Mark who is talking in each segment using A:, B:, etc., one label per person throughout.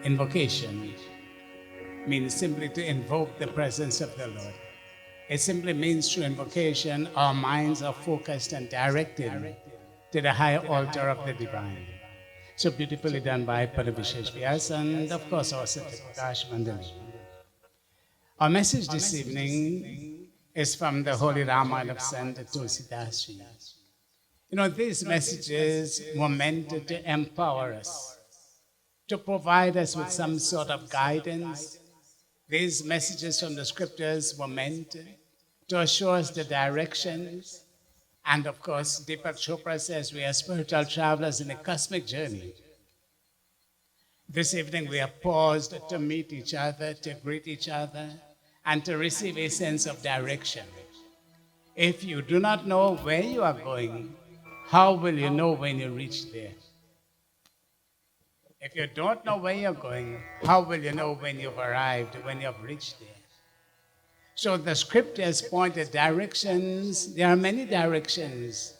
A: Invocation means simply to invoke the presence of the Lord. It simply means through invocation, our minds are focused and directed to the higher altar of the divine. So beautifully done by Paravishesh Vyas and of course our Satyaprakash Mandali. Our message this evening is from the Holy Ramayana of Sant Tulsidas Ji. You know, these messages were meant to empower us, to provide us with some sort of guidance. These messages from the scriptures were meant to assure us the directions. And of course, Deepak Chopra says we are spiritual travelers in a cosmic journey. This evening we are paused to meet each other, to greet each other, and to receive a sense of direction. If you do not know where you are going, how will you know when you reach there? If you don't know where you're going, how will you know when you've arrived, when you've reached there? So the scriptures point at directions. There are many directions.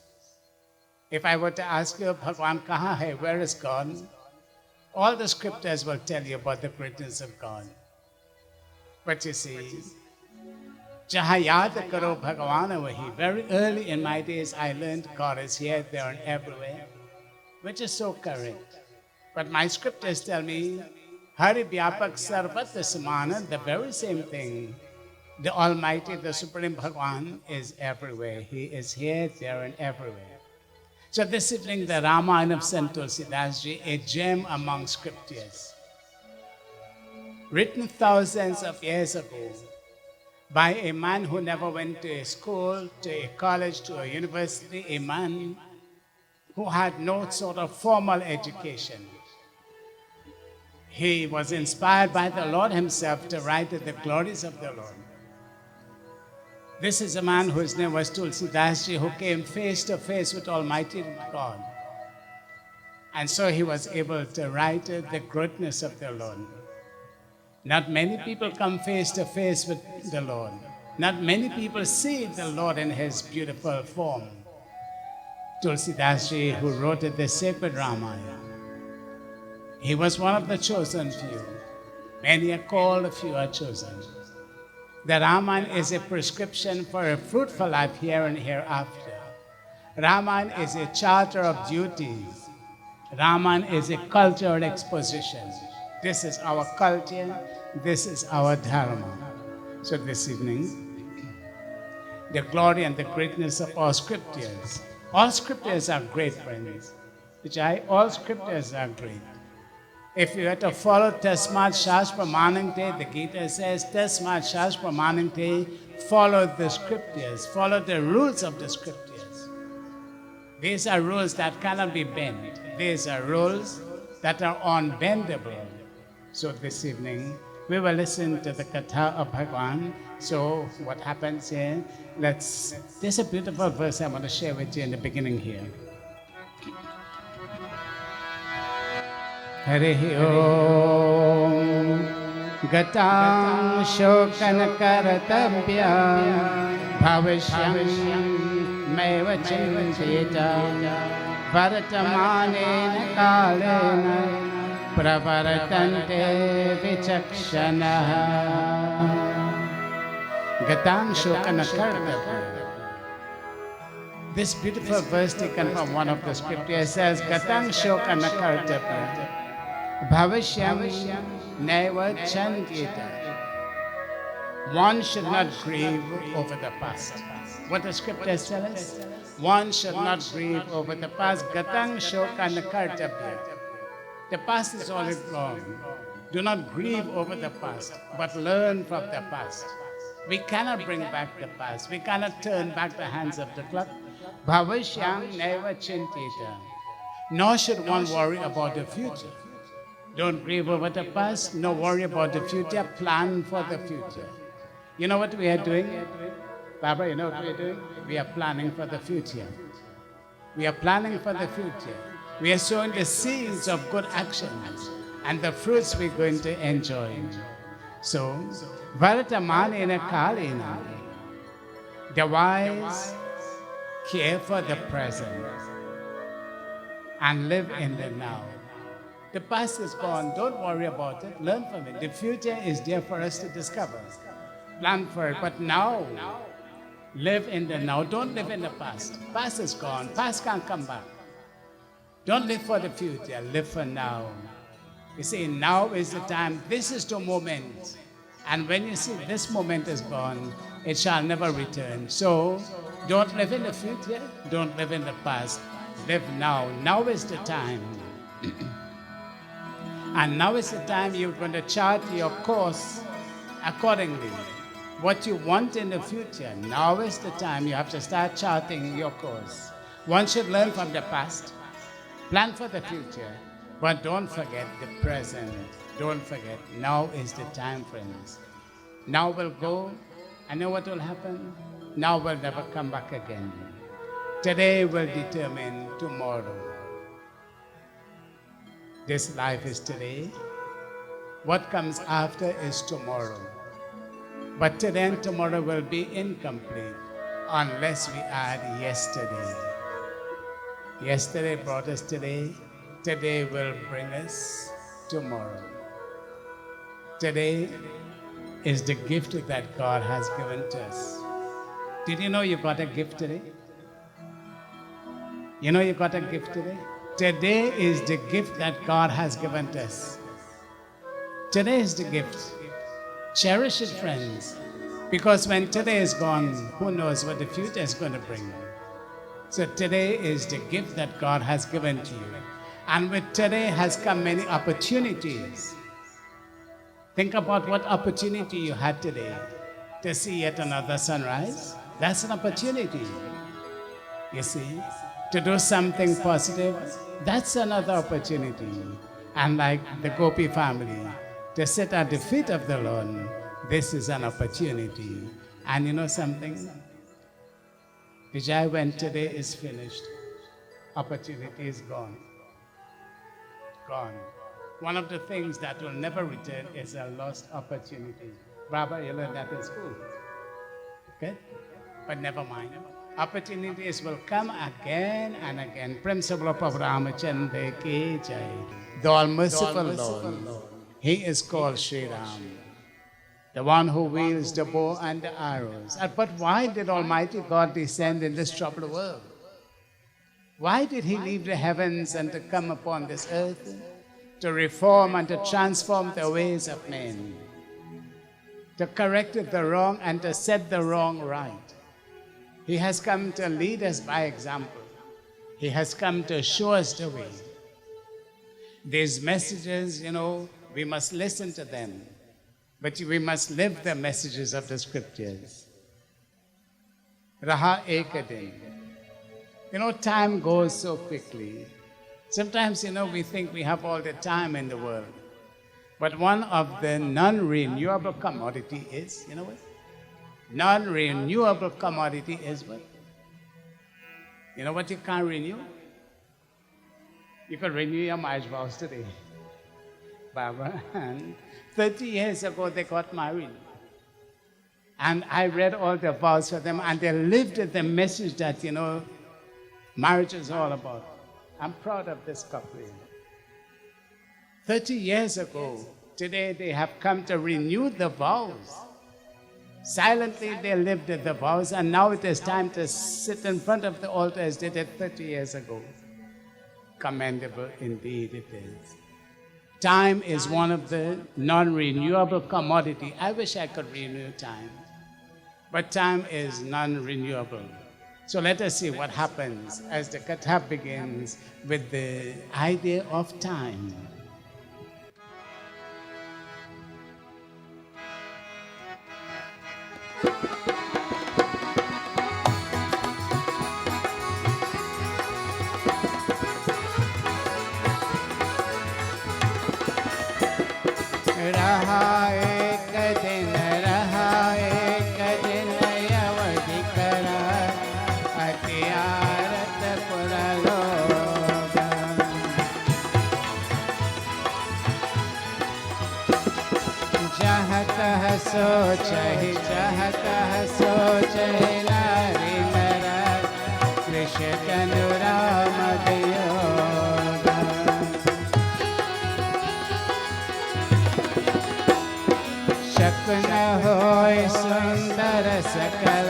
A: If I were to ask you, Bhagwan kahan hai, where is God? All the scriptures will tell you about the greatness of God. But you see, Jahan yaad karo Bhagwan wahi. Very early in my days, I learned God is here, there, and everywhere, which is so correct. But my scriptures tell me, Hari Vyapak Sarvatra Samana, the very same thing. The Almighty, the Supreme Bhagwan is everywhere. He is here, there, and everywhere. So this evening, the Ramayana of Sant Tulsidas Ji, a gem among scriptures, written thousands of years ago by a man who never went to a school, to a college, to a university, a man who had no sort of formal education. He was inspired by the Lord himself to write the glories of the Lord. This is a man whose name was Tulsidas Ji, who came face to face with Almighty God. And so he was able to write the greatness of the Lord. Not many people come face to face with the Lord. Not many people see the Lord in his beautiful form. Tulsidas Ji, who wrote the sacred Ramayana, he was one of the chosen few. Many are called, few are chosen. The Ramayana is a prescription for a fruitful life here and hereafter. Ramayana is a charter of duties. Ramayana is a cultural exposition. This is our culture, this is our dharma. So this evening, the glory and the greatness of all scriptures. All scriptures are great, friends. All scriptures are great. If you have to follow Tasmat Shastra Manante, the Gita says, Tasmat Shastra Manante, follow the scriptures, follow the rules of the scriptures. These are rules that cannot be bent. These are rules that are unbendable. So this evening, we will listen to the Katha of Bhagwan. So what happens here? There's a beautiful verse I want to share with you in the beginning here. Harihi Om Gatam Shokan Karatabhyam Bhavishyam Meva Chintita Vartamanena Kalena Pravartante Vichakshanaha. Gatam Shokan Karatabhyam. This beautiful verse taken from one of the scriptures says, Gatam Shokan Karatabhyam Bhavishyam Naiva Chantita. One should not grieve over the past. What the scriptures tell us? One should not grieve over the past. Gatang Shokan Kartabhya. The past is already gone. Do not grieve over the past, but learn from the past. We cannot bring back the past. We cannot turn back the hands of the clock. Bhavishyam Naiva Chintita. Nor should one worry about the future. Don't grieve over the past, no worry about the future, plan for the future. You know what we are doing? Barbara, you know what we are doing? We are planning for the future. We are planning for the future. We are sowing the seeds of good actions and the fruits we're going to enjoy. So, Vartamanena Kalena, the wise care for the present and live in the now. The past is gone. Don't worry about it. Learn from it. The future is there for us to discover. Plan for it. But now, live in the now. Don't live in the past. Past is gone. Past can't come back. Don't live for the future. Live for now. You see, now is the time. This is the moment. And when you see this moment is gone, it shall never return. So, don't live in the future. Don't live in the past. Live now. Now is the time. And now is the time you're going to chart your course accordingly. What you want in the future, now is the time you have to start charting your course. One should learn from the past, plan for the future, but don't forget the present. Don't forget, now is the time, friends. Now will go, and know what will happen? Now will never come back again. Today will determine tomorrow. This life is today. What comes after is tomorrow. But today and tomorrow will be incomplete unless we add yesterday. Yesterday brought us today. Today will bring us tomorrow. Today is the gift that God has given to us. Did you know you got a gift today? You know you got a gift today? Today is the gift that God has given to us. Today is the gift. Cherish it, friends. Because when today is gone, who knows what the future is going to bring. So today is the gift that God has given to you. And with today has come many opportunities. Think about what opportunity you had today to see yet another sunrise. That's an opportunity. You see, to do something positive, that's another opportunity. And like the Gopi family, to sit at the feet of the Lord, this is an opportunity. And you know something? Vijay, when today is finished, opportunity is gone. Gone. One of the things that will never return is a lost opportunity. Baba, you learned that in school. Okay? But never mind. Opportunities will come again and again. Principle of Ramachandra ki jai. The all-merciful Lord, He is called Sri Ram, the one who wields the bow and the arrows. But why did Almighty God descend in this troubled world? Why did He leave the heavens and to come upon this earth to reform and to transform the ways of men, to correct the wrong and to set the wrong right? He has come to lead us by example. He has come to show us the way. These messages, we must listen to them, but we must live the messages of the scriptures. Raha ekadin. Time goes so quickly. Sometimes, we think we have all the time in the world. But one of the non-renewable commodity is, you know what? Non-renewable commodity is what? You know what you can't renew? You can renew your marriage vows today. Barbara, and 30 years ago they got married. And I read all the vows for them, and they lived the message that, marriage is all about. I'm proud of this couple. 30 years ago, today they have come to renew the vows. Silently they lived the vows, and now it is time to sit in front of the altar as they did 30 years ago. Commendable indeed it is. Time is one of the non-renewable commodity. I wish I could renew time, but time is non-renewable. So let us see what happens as the Katha begins with the idea of time. सोचहि चाहतः सोचहि नारी नर कृष्ण तनु राम वियोग शक न होय सुंदर सकल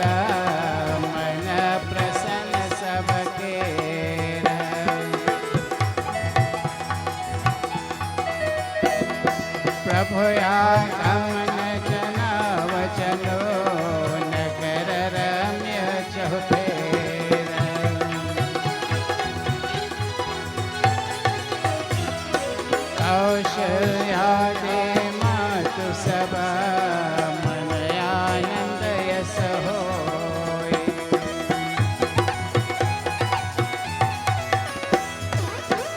A: मन प्रसन्न सबके प्रभु आगमन जना वचनो नगर रम्य चहुफेर कौशल्या दे मातु सब मन आनंद यस होय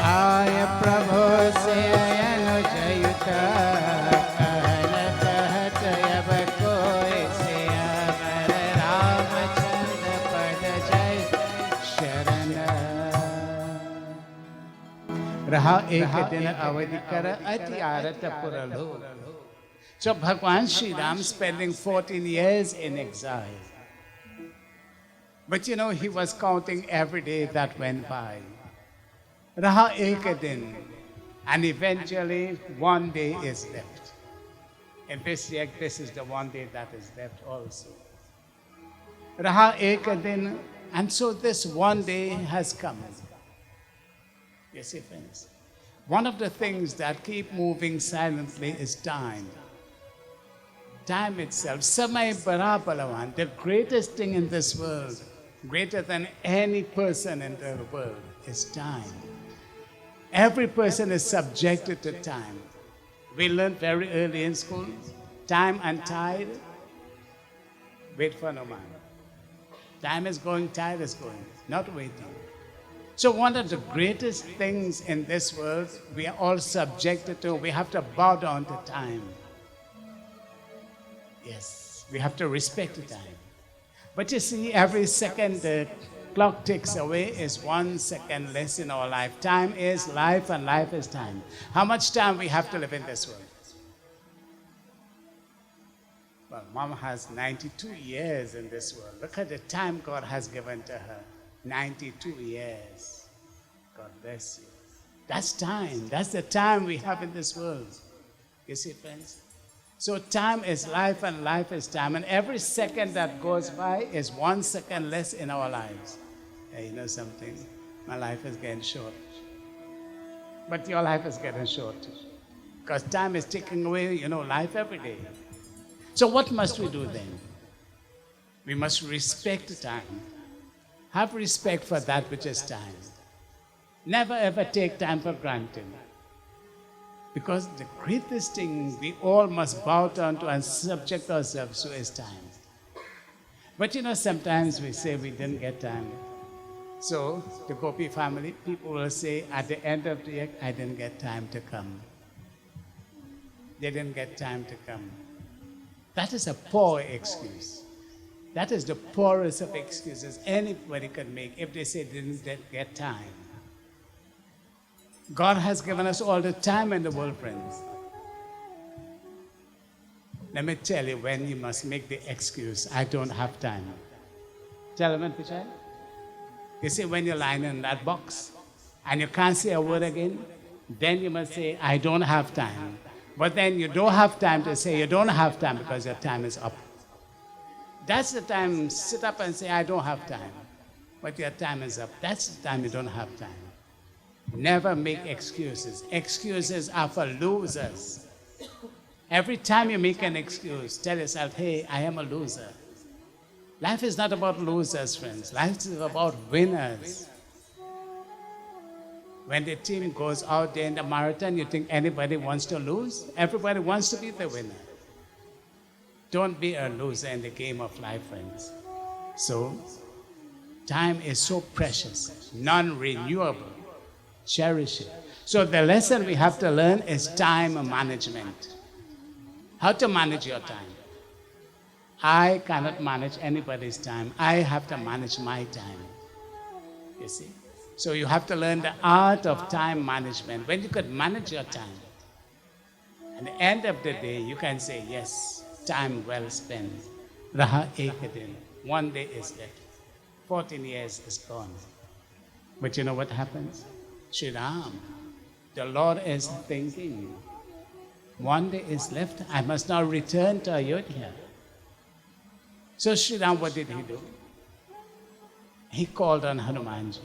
A: आय प्रभु से अनुजयुत कहन कहत अब कोई से अमर रामचंद्र पद जय शरण रहा एक दिन अवधि कर अति आरत पुरलो. So Bhagwan Sri Ram spending 14 years in exile. But you know, he was counting every day that went by. Raha ek din. And eventually one day is left. In this year, this is the one day that is left also. Raha ek din. And so this one day has come. You see, friends, one of the things that keep moving silently is time. Time itself, Samay Parapalavan, the greatest thing in this world, greater than any person in the world, is time. Every person is subjected to time. We learned very early in school, time and tide, wait for no man. Time is going, tide is going, not waiting. So one of the greatest things in this world, we are all subjected to, we have to bow down to time. Yes, we have to respect the time. But you see, every second the clock ticks away is 1 second less in our life. Time is life and life is time. How much time we have to live in this world? Well, Mom has 92 years in this world. Look at the time God has given to her. 92 years. God bless you. That's time. That's the time we have in this world. You see, friends? So time is life and life is time. And every second that goes by is 1 second less in our lives. Hey, you know something? My life is getting short. But your life is getting short. Because time is taking away, you know, life every day. So what must we do then? We must respect time. Have respect for that which is time. Never ever take time for granted. Because the greatest thing we all must bow down to and subject ourselves to is time. But you know, sometimes we say we didn't get time. So, the Gopi family, people will say at the end of the year, I didn't get time to come. They didn't get time to come. That is a poor excuse. That is the poorest of excuses anybody could make if they say they didn't get time. God has given us all the time in the world, friends. Let me tell you when you must make the excuse, I don't have time. Tell them, Pichai. You see, when you're lying in that box and you can't say a word again, then you must say, I don't have time. But then you don't have time to say you don't have time because your time is up. That's the time, sit up and say, I don't have time. But your time is up. That's the time you don't have time. Never make excuses. Excuses are for losers. Every time you make an excuse, tell yourself, hey, I am a loser. Life is not about losers, friends. Life is about winners. When the team goes out there in the marathon, you think anybody wants to lose? Everybody wants to be the winner. Don't be a loser in the game of life, friends. So, time is so precious, non-renewable. Cherish it. So the lesson we have to learn is time management. How to manage your time. I cannot manage anybody's time. I have to manage my time. You see? So you have to learn the art of time management. When you could manage your time, at the end of the day, you can say, yes, time well spent. Raha ekadin. 1 day is left. 14 years is gone. But you know what happens? Shri Ram, the Lord is thinking. One day is left. I must now return to Ayodhya. So Sri Ram, what did he do? He called on Hanumanji.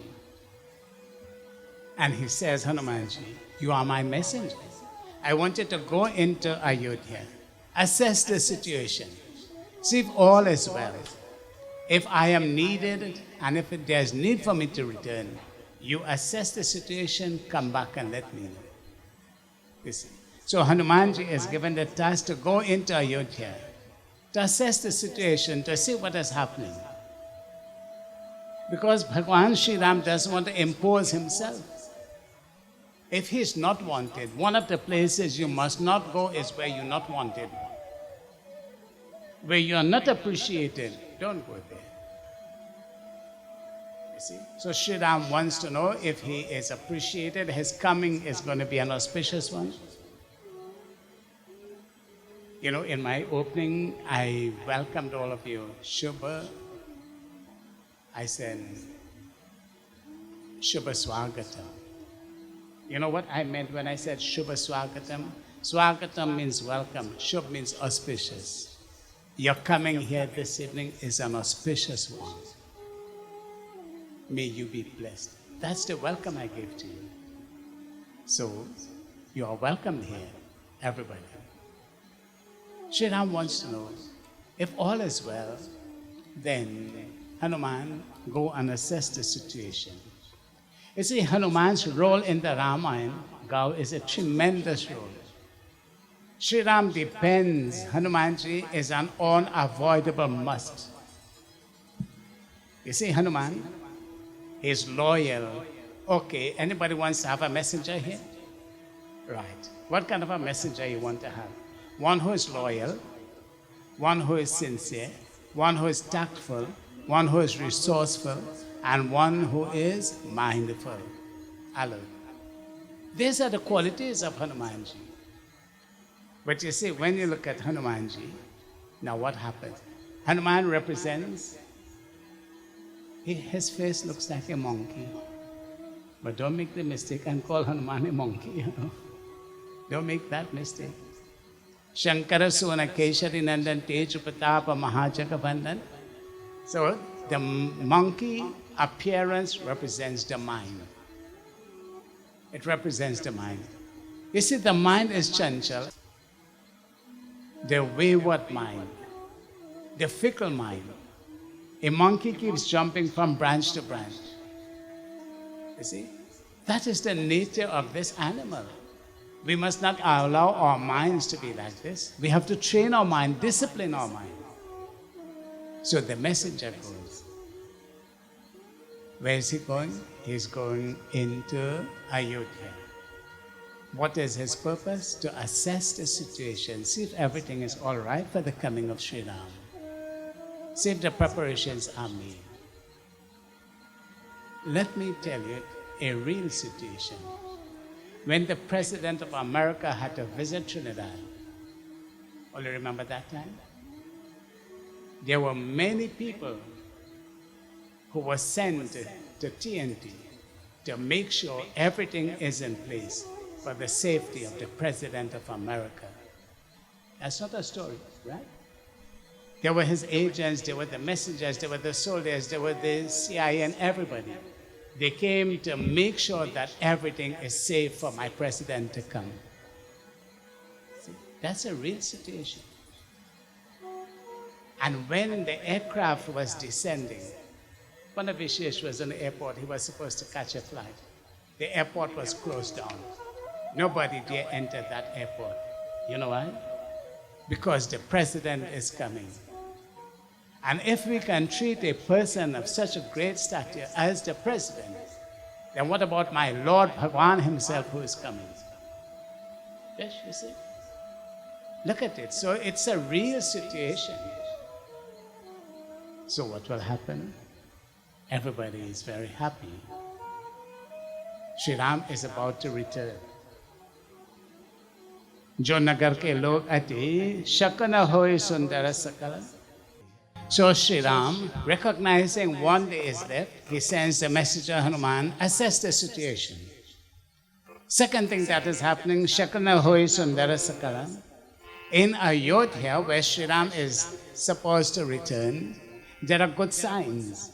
A: And he says, Hanumanji, you are my messenger. I want you to go into Ayodhya, assess the situation, see if all is well. If I am needed and if there's need for me to return, you assess the situation, come back and let me know. You see? So Hanumanji is given the task to go into Ayodhya, to assess the situation, to see what is happening. Because Bhagwan Sri Ram doesn't want to impose himself. If he's not wanted, one of the places you must not go is where you're not wanted. Where you are not appreciated, don't go there. You see? So Sri Ram wants to know if he is appreciated, his coming is going to be an auspicious one. You know, in my opening, I welcomed all of you. Shubha, I said, Shubha Swagatam. You know what I meant when I said Shubha Swagatam? Swagatam means welcome. Shubh means auspicious. Your coming here this evening is an auspicious one. May you be blessed. That's the welcome I gave to you. So, you are welcome here, everybody. Sri Ram wants to know, if all is well, then Hanuman, go and assess the situation. You see, Hanuman's role in the Ramayana, Gau, is a tremendous role. Sri Ram depends, Hanumanji is an unavoidable must. You see, Hanuman is loyal. Okay, anybody wants to have a messenger here? Right. What kind of a messenger you want to have? One who is loyal, one who is sincere, one who is tactful, one who is resourceful, and one who is mindful, alert. These are the qualities of Hanumanji. But you see, when you look at Hanumanji, now what happens? Hanuman represents, his face looks like a monkey. But don't make the mistake and call Hanuman a monkey, you know. Don't make that mistake. Shankara Suna Keshari Nandan Tej Pratapa Mahajagabandhan. So the monkey appearance represents the mind. It represents the mind. You see, the mind is chanchal, the wayward mind, the fickle mind. A monkey keeps jumping from branch to branch. You see, that is the nature of this animal. We must not allow our minds to be like this. We have to train our mind, discipline our mind. So the messenger goes. Where is he going? He's going into Ayodhya. What is his purpose? To assess the situation, see if everything is all right for the coming of Sri Ram. See if the preparations are made. Let me tell you a real situation. When the President of America had to visit Trinidad, all you remember that time? There were many people who were sent to TNT to make sure everything is in place for the safety of the President of America. That's not a story, right? There were his agents, there were the messengers, there were the soldiers, there were the CIA and everybody. They came to make sure that everything is safe for my president to come. See, that's a real situation. And when the aircraft was descending, Panavishesh was in the airport. He was supposed to catch a flight. The airport was closed down. Nobody dare enter that airport. You know why? Because the president is coming. And if we can treat a person of such a great stature as the president, then what about my Lord Bhagwan himself who is coming? Yes, you see? Look at it. So it's a real situation. So what will happen? Everybody is very happy. Sri Ram is about to return. Jo nagar ke log ati shakana hoy sundara sakala. So Sri Ram, recognizing one day is left, he sends the messenger Hanuman, assess the situation. Second thing that is happening, Shakana Hoi Sundara Sakala. In Ayodhya, where Sri Ram is supposed to return, there are good signs.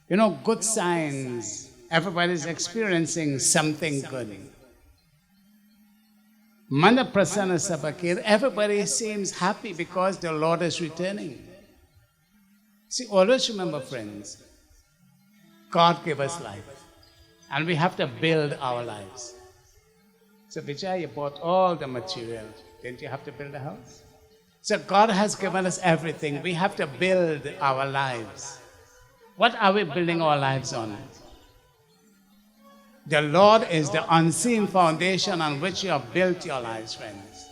A: You know, good signs. Everybody is experiencing something good. Mana Prasanna Sabakir, everybody seems happy because the Lord is returning. See, always remember, friends, God gave us life, and we have to build our lives. So, Vijay, you bought all the material. Didn't you have to build a house? So, God has given us everything. We have to build our lives. What are we building our lives on? The Lord is the unseen foundation on which you have built your lives, friends.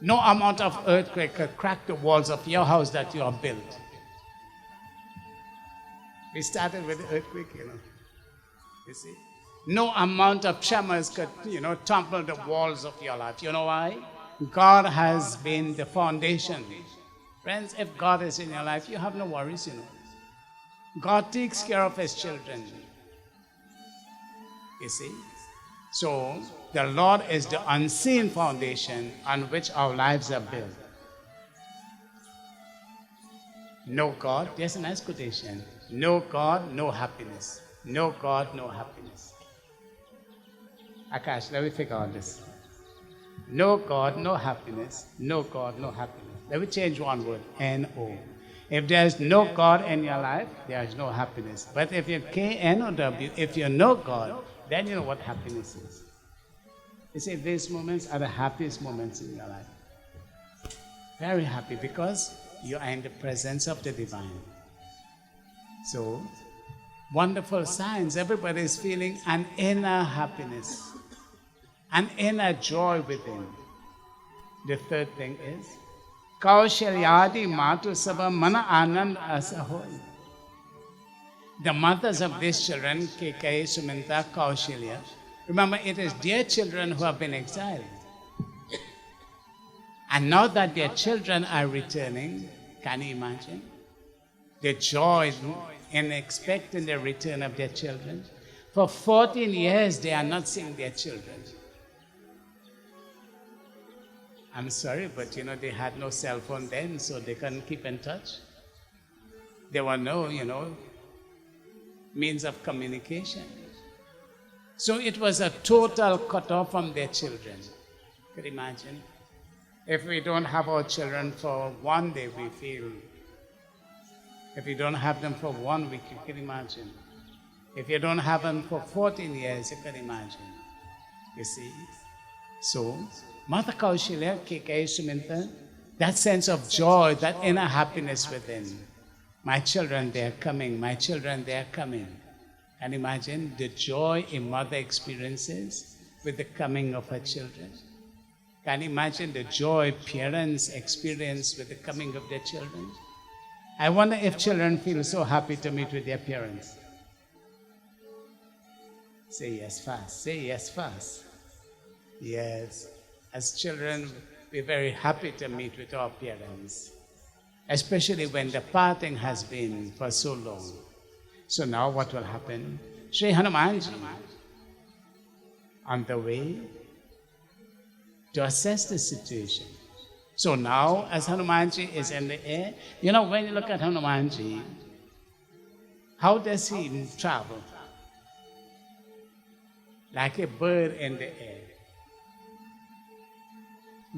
A: No amount of earthquake could crack the walls of your house that you have built. We started with the earthquake, you see. No amount of tremors could, topple the walls of your life. You know why? God has been the foundation. Friends, if God is in your life, you have no worries, God takes care of his children. You see? So, the Lord is the unseen foundation on which our lives are built. No God, there's a nice quotation. No God, no happiness. No God, no happiness. Akash, let me figure out this. No God, no happiness. No God, no happiness. Let me change one word, N-O. If there's no God in your life, there is no happiness. But if you're K-N-O-W, if you know God, then you know what happiness is. You see, these moments are the happiest moments in your life. Very happy because you are in the presence of the divine. So, wonderful signs. Everybody is feeling an inner happiness, an inner joy within. The third thing is, Kaushalyadi Matu Sabha Mana Anand Asahoy. The mothers of these children, Kekai, Suminta, Kaushalya, remember, it is their children who have been exiled. And now that their children are returning, can you imagine? The joy in expecting the return of their children. For 14 years, they are not seeing their children. I'm sorry, but they had no cell phone then, so they couldn't keep in touch. There were no, means of communication. So it was a total cut-off from their children. Could you imagine? If we don't have our children for one day, we feel. If we don't have them for 1 week, you can imagine. If you don't have them for 14 years, you can imagine. You see? So, Mata Kaushalya, Kekai Suminta, that sense of joy, that inner happiness within. My children, they are coming. My children, they are coming. And imagine the joy a mother experiences with the coming of her children. Can you imagine the joy parents experience with the coming of their children? I wonder if children feel so happy to meet with their parents. Say yes fast. Say yes fast. Yes. As children, we're very happy to meet with our parents, especially when the parting has been for so long. So now what will happen? Sri Hanumanji, on the way to assess the situation. So now, as Hanumanji is in the air, when you look at Hanumanji, how does he travel? Like a bird in the air.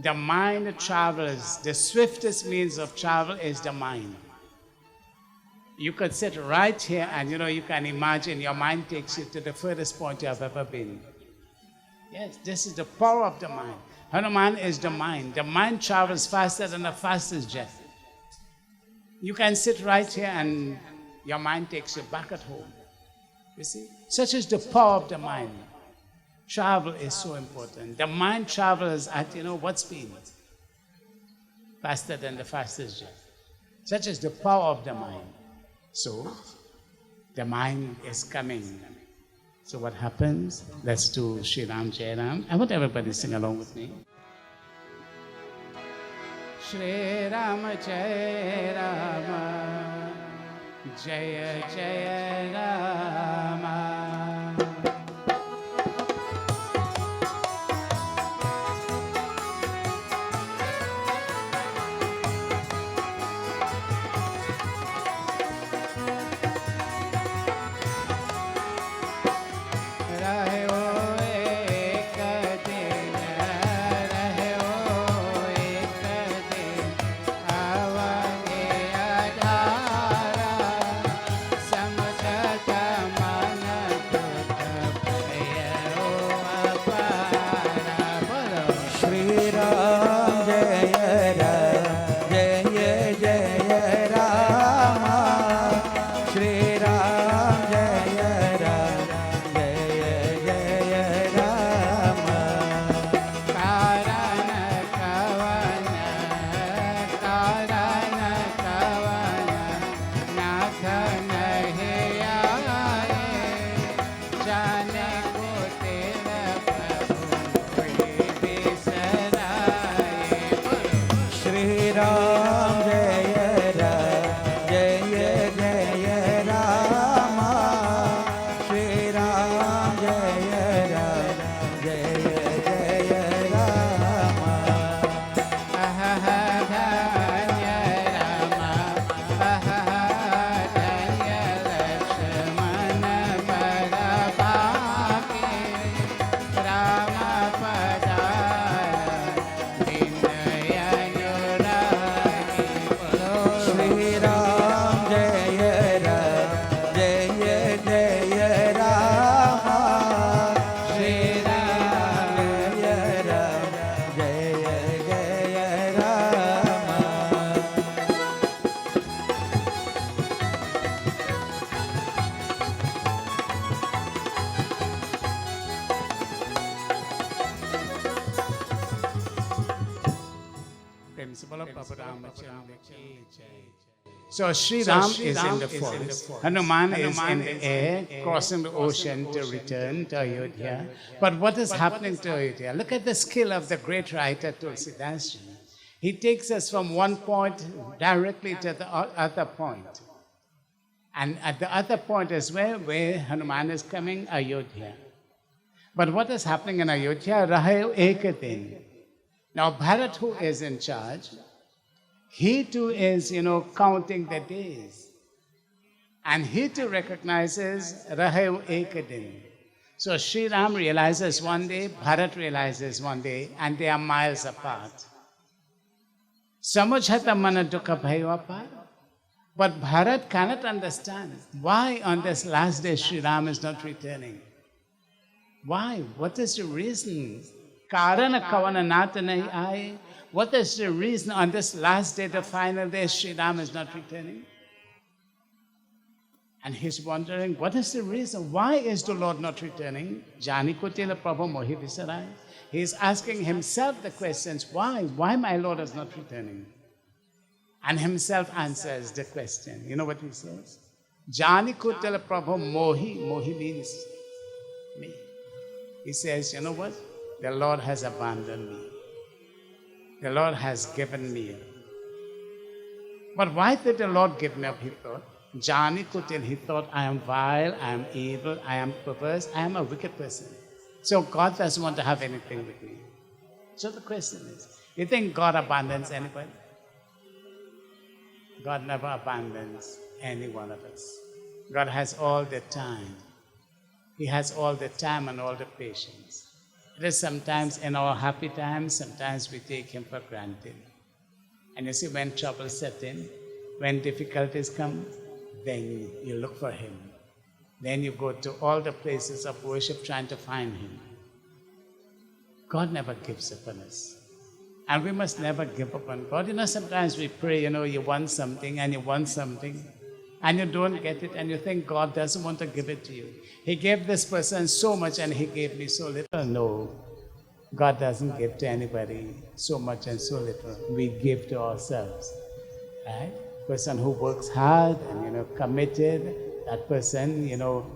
A: The mind travels. The swiftest means of travel is the mind. You could sit right here and you can imagine your mind takes you to the furthest point you have ever been. Yes, this is the power of the mind. Hanuman is the mind. The mind travels faster than the fastest jet. You can sit right here and your mind takes you back at home. You see? Such is the power of the mind. Travel is so important. The mind travels at, what speed? Faster than the fastest jet. Such is the power of the mind. So, the mind is coming. So what happens? Let's do Sri Ram Jai Ram. I want everybody to sing along with me. Shri Ram Jai Rama, Jaya Jaya Rama. So Sri Ram is in the forest, Hanuman is in the air, crossing the ocean to return to Ayodhya. But what is happening to Ayodhya? Look at the skill of the great writer Tulsidas Ji. He takes us from one point directly to the other point. And at the other point is where Hanuman is coming, Ayodhya. But what is happening in Ayodhya? Rahayo Ekadin. Now Bharat, who is in charge, he too is, counting the days. And he too recognizes Rahayo Ekadin. So Sri Ram realizes one day, Bharat realizes one day, and they are miles apart. Samujhata mana dukha bhayo apar. But Bharat cannot understand why on this last day Sri Ram is not returning. Why? What is the reason? Karana kavana natanai aaye. What is the reason on this last day, the final day, Sri Ram is not returning? And he's wondering, what is the reason? Why is the Lord not returning? Jani kutila prabhu mohi visarai. He's asking himself the questions, why? Why my Lord is not returning? And himself answers the question. You know what he says? Jani kutila prabhu mohi. Mohi means me. He says, you know what? The Lord has abandoned me. The Lord has given me up. But why did the Lord give me up, he thought? Jani Kutil, he thought, I am vile, I am evil, I am perverse, I am a wicked person. So God doesn't want to have anything with me. So the question is, you think God abandons anybody? God never abandons any one of us. God has all the time. He has all the time and all the patience. It is sometimes in our happy times, sometimes we take him for granted. And you see, when trouble sets in, when difficulties come, then you look for him. Then you go to all the places of worship trying to find him. God never gives up on us. And we must never give up on God. Sometimes we pray, you want something and you want something, and you don't get it, and you think God doesn't want to give it to you. He gave this person so much and he gave me so little. No, God doesn't give to anybody so much and so little. We give to ourselves. Right? Person who works hard and committed, that person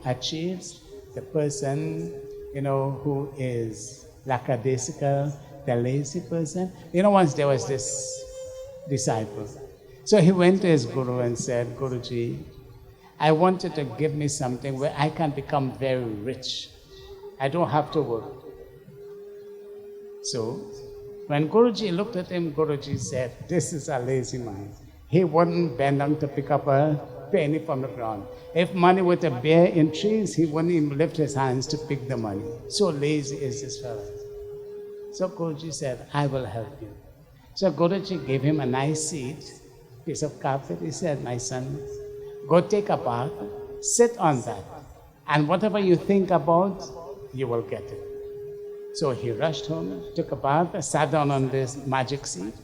A: achieves. The person who is lackadaisical, the lazy person. Once there was this disciple. So he went to his guru and said, Guruji, I want you to give me something where I can become very rich. I don't have to work. So when Guruji looked at him, Guruji said, this is a lazy man. He wouldn't bend down to pick up a penny from the ground. If money were to bear in trees, he wouldn't even lift his hands to pick the money. So lazy is this fellow. So Guruji said, I will help you. So Guruji gave him a nice seat, piece of carpet. He said, my son, go take a bath, sit on that, and whatever you think about, you will get it. So he rushed home, took a bath, sat down on this magic seat.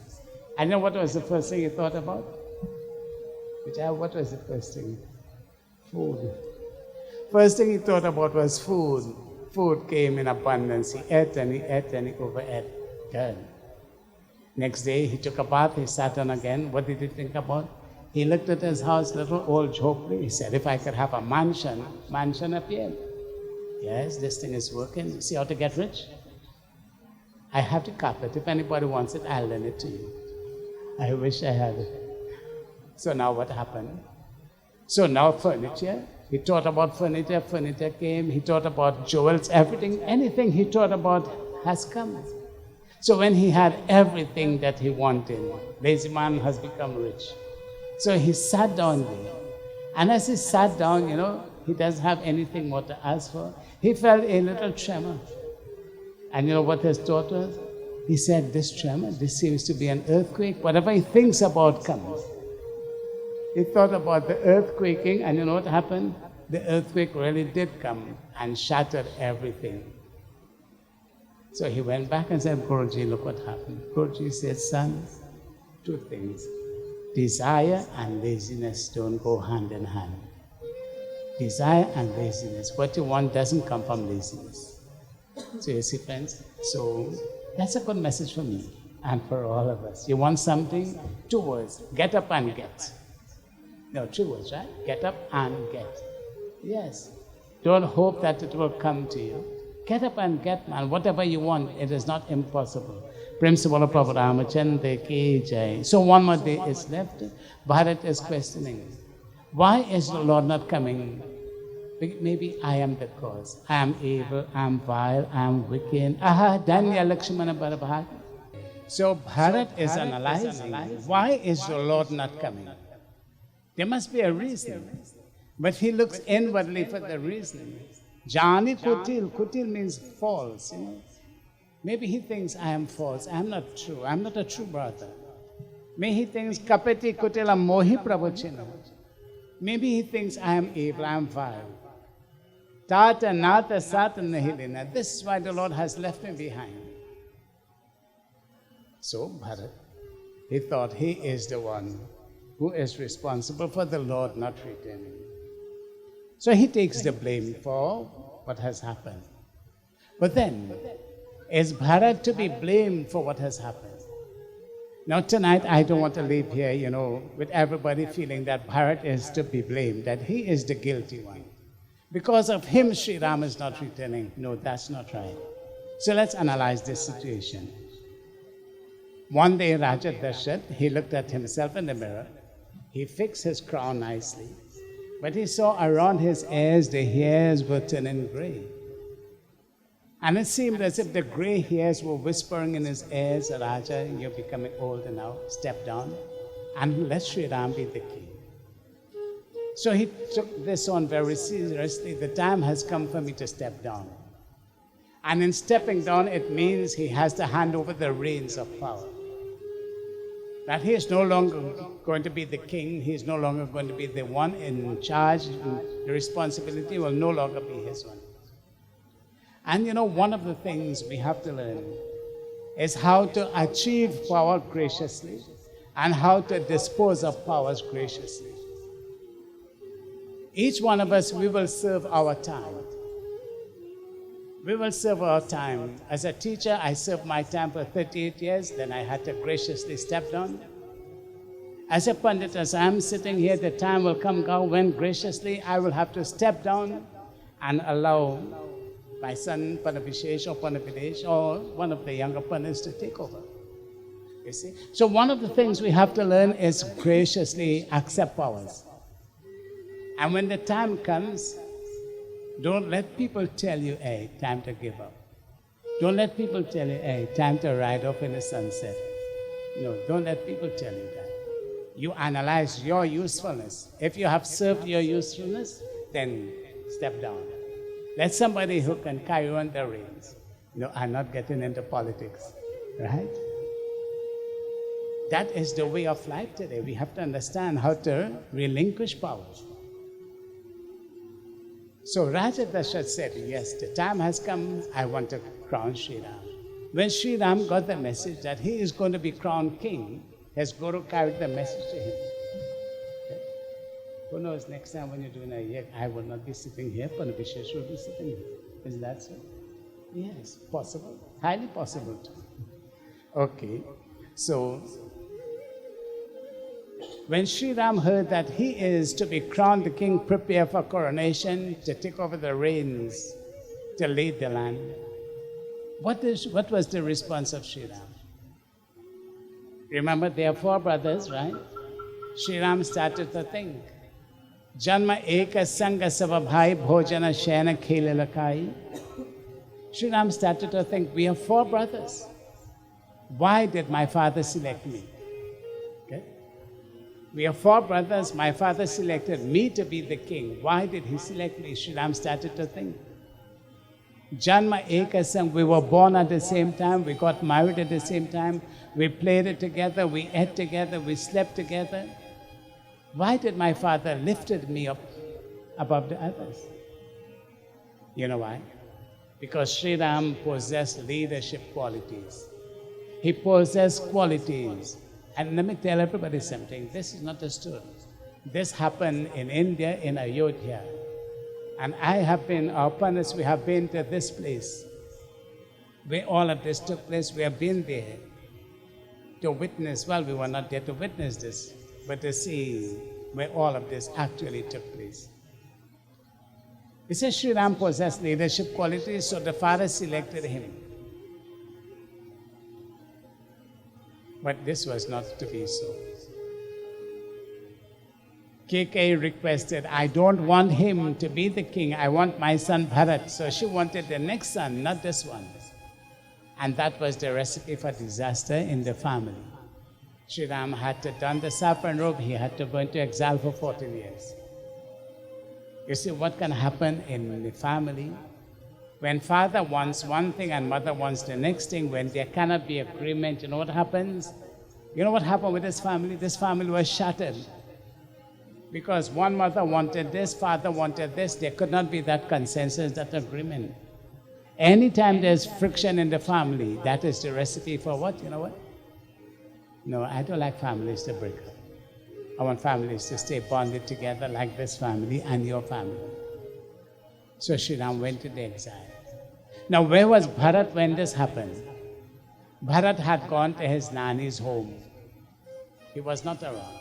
A: And you know what was the first thing he thought about? What was the first thing? Food. First thing he thought about was food. Food came in abundance. He ate and he ate and he overate. Good. Next day, he took a bath, he sat down again. What did he think about? He looked at his house, little old jhopri. He said, if I could have a mansion appeared. Yes, this thing is working. You see how to get rich? I have the carpet. If anybody wants it, I'll lend it to you. I wish I had it. So now what happened? So now furniture. He thought about furniture. Furniture came. He thought about jewels, everything. Anything he thought about has come. So when he had everything that he wanted, lazy man has become rich. So he sat down there. And as he sat down, he doesn't have anything more to ask for. He felt a little tremor. And you know what his thought was? He said, this tremor, this seems to be an earthquake. Whatever he thinks about comes. He thought about the earthquaking, and you know what happened? The earthquake really did come and shattered everything. So he went back and said, Guruji, look what happened. Guruji said, son, two things. Desire and laziness don't go hand in hand. Desire and laziness. What you want doesn't come from laziness. So you see, friends, so that's a good message for me. and for all of us. You want something? 2 words. Get up and get. No, 3 words, right? Get up and get. Yes. Don't hope that it will come to you. Get up and get, man. Whatever you want, it is not impossible. Principle of Prabhu Ramachandra ki jai. So one more day is left. Bharat is questioning, why is the Lord not coming? Maybe I am the cause. I am evil, I am vile, I am wicked. Aha, Danya Lakshmana Bharabhat. So Bharat is analyzing, why is the Lord not coming? There must be a reason. But he looks inwardly for the reason. Jani Kutil. Kutil means false. Maybe he thinks I am false. I am not true. I am not a true brother. Maybe he thinks Kapati Kutila Mohi Prabhuchina. Maybe he thinks I am evil, I am vile. Tata Nata Sata Nahilina. This is why the Lord has left me behind. So Bharat, he thought he is the one who is responsible for the Lord not returning. So he takes the blame for what has happened. But then, is Bharat to be blamed for what has happened? Now tonight, I don't want to leave here, with everybody feeling that Bharat is to be blamed, that he is the guilty one. Because of him, Sri Ram is not returning. No, that's not right. So let's analyze this situation. One day, Raja Dasharatha, he looked at himself in the mirror. He fixed his crown nicely. But he saw around his ears, the hairs were turning gray. And it seemed as if the gray hairs were whispering in his ears, Raja, you're becoming older now, step down, and let Sri Ram be the king. So he took this on very seriously. The time has come for me to step down. And in stepping down, it means he has to hand over the reins of power. That he is no longer going to be the king, he is no longer going to be the one in charge, the responsibility will no longer be his one. And one of the things we have to learn is how to achieve power graciously and how to dispose of powers graciously. Each one of us, we will serve our time. We will serve our time. As a teacher, I served my time for 38 years, then I had to graciously step down. As a Pandit, as I am sitting here, the time will come when graciously I will have to step down and allow my son Panabhishesh or Panavidesh or one of the younger Pandits to take over. You see? So one of the things we have to learn is graciously accept powers. And when the time comes, don't let people tell you, hey, time to give up. Don't let people tell you, hey, time to ride off in the sunset. No, don't let people tell you that. You analyze your usefulness. If you have served your usefulness, then step down. Let somebody who can carry on the reins. I'm not getting into politics, right? That is the way of life today. We have to understand how to relinquish power. So Raja Dasharatha said, yes, the time has come, I want to crown Sri Ram. When Sri Ram got the message that he is going to be crowned king, his guru carried the message to him. Okay? Who knows, next time when you're doing a yajna, I will not be sitting here, Panabhishesh will be sitting here. Is that so? Yes, possible, highly possible too. Okay, so when Sri Ram heard that he is to be crowned the king, prepare for coronation, to take over the reins, to lead the land, what was the response of Sri Ram? Remember, there are 4 brothers, right? Sri Ram started to think. Janma eka sanga savabhai bhojana shena khela lakai. Sri Ram started to think, we have 4 brothers. Why did my father select me? Okay? We are 4 brothers. My father selected me to be the king. Why did he select me? Sri Ram started to think. Janma ekasam, we were born at the same time, we got married at the same time, we played it together, we ate together, we slept together. Why did my father lifted me up above the others? You know why? Because Sri Ram possessed leadership qualities. He possessed qualities. And let me tell everybody something, this is not a story. This happened in India, in Ayodhya. And I have been, our partners, we have been to this place where all of this took place. We have been there. to witness, well, we were not there to witness this, but to see where all of this actually took place. He says Sri Ram possessed leadership qualities, so the father selected him. But this was not to be so. Kaikeyi requested, I don't want him to be the king, I want my son Bharat. So she wanted the next son, not this one. And that was the recipe for disaster in the family. Sri Ram had to don the saffron robe, he had to go into exile for 14 years. You see what can happen in the family? When father wants one thing and mother wants the next thing, when there cannot be agreement, you know what happens? You know what happened with this family? This family was shattered. Because one mother wanted this, father wanted this, there could not be that consensus, that agreement. Anytime there's friction in the family, that is the recipe for what? You know what? No, I don't like families to break up. I want families to stay bonded together like this family and your family. So Sri Ram went to the exile. Now, where was Bharat when this happened? Bharat had gone to his Nani's home. He was not around.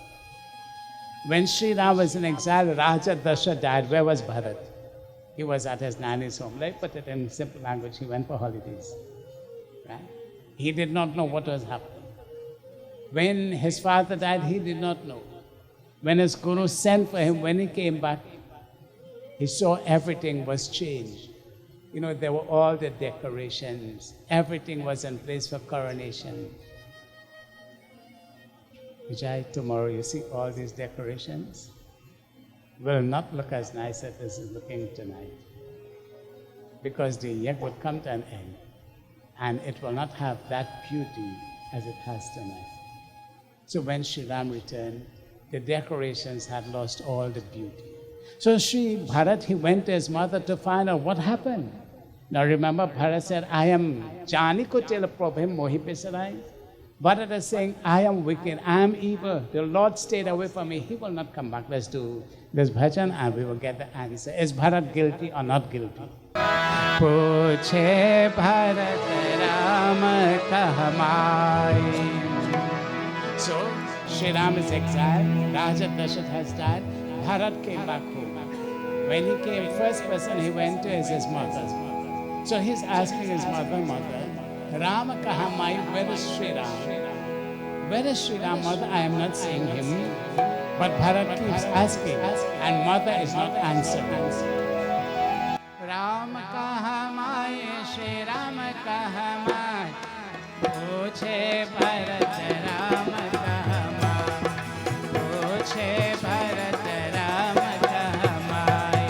A: When Sri Ram was in exile, Raja Dasharatha died. Where was Bharat? He was at his Nani's home. Let's put it in simple language. He went for holidays. Right? He did not know what was happening. When his father died, he did not know. When his guru sent for him, when he came back, he saw everything was changed. You know, there were all the decorations. Everything was in place for coronation. Vijay, tomorrow you see all these decorations will not look as nice as this is looking tonight. Because the yet would come to an end. And it will not have that beauty as it has tonight. So when Sri Ram returned, the decorations had lost all the beauty. So Sri Bharat, he went to his mother to find out what happened. Now remember, Bharat said, I am Jani Kutila Prabhim Mohi Pisarai. Bharat is saying, I am wicked, I am evil. The Lord stayed away from me. He will not come back. Let's do this bhajan and we will get the answer. Is Bharat guilty or not guilty? Puche Bharat Ram Kahamai. So, Sri Ram is exiled, Raja Dasharatha has died, Bharat came back home. When he came, first person he went to is his mother. So he's asking his mother, Rama Kahamai, where is Sri Ram? Where is Sri Ram, mother? I am not seeing him. But Bharat keeps asking, and mother is not answering. Rama Kahamai, Sri Rama Kahamai, Puche Bharat Rama Kahamai, Puche Bharat Rama Kahamai.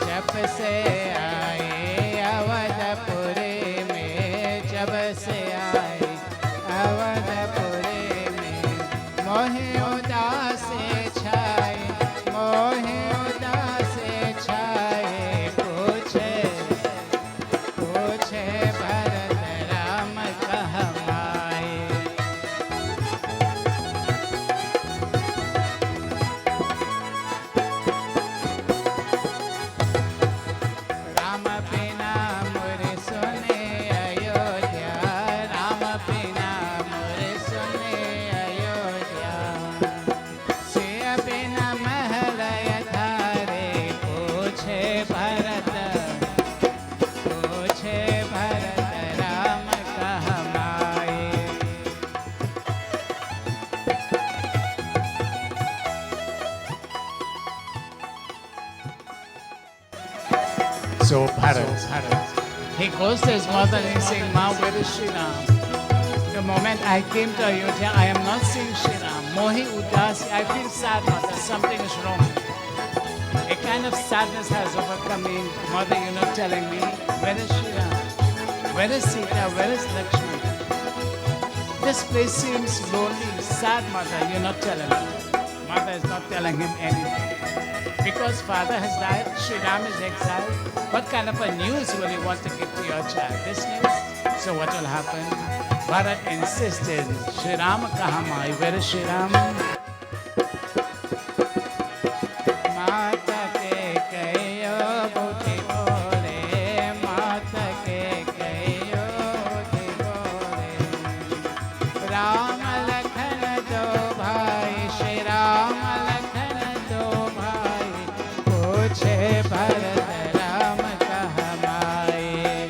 A: जब से आए अवधपुरी में, जब से आए अवधपुरी में, मोहे उदास छाए, मोहे उदास छाए, पूछे पूछे भरत राम कहमाए. राम बिना मोर सुने अयोध्या, राम बिना मोर सुने अयोध्या, सिया बिना महल धारे, पूछे Bharat Ram कहमाए. So Bharat, he goes to his mother and he's saying, Ma, where is Sri Ram? The moment I came to Ayodhya, I am not seeing Sri Ram. Mohi udasi, I feel sad, mother, something is wrong. A kind of sadness has overcome me. Mother, you're not telling me, where is Sri Ram? Where is Sita? Where is Lakshmi? This place seems lonely, sad, mother, you're not telling me. Mother is not telling him anything. Because father has died, Sri Ram is exiled. What kind of a news will you want to give to your child? This news? So what will happen? Bharat insisted, Sri Ram kahamai, where is Sri Ram? Mata ke पूछे भरत राम कहाँ माए।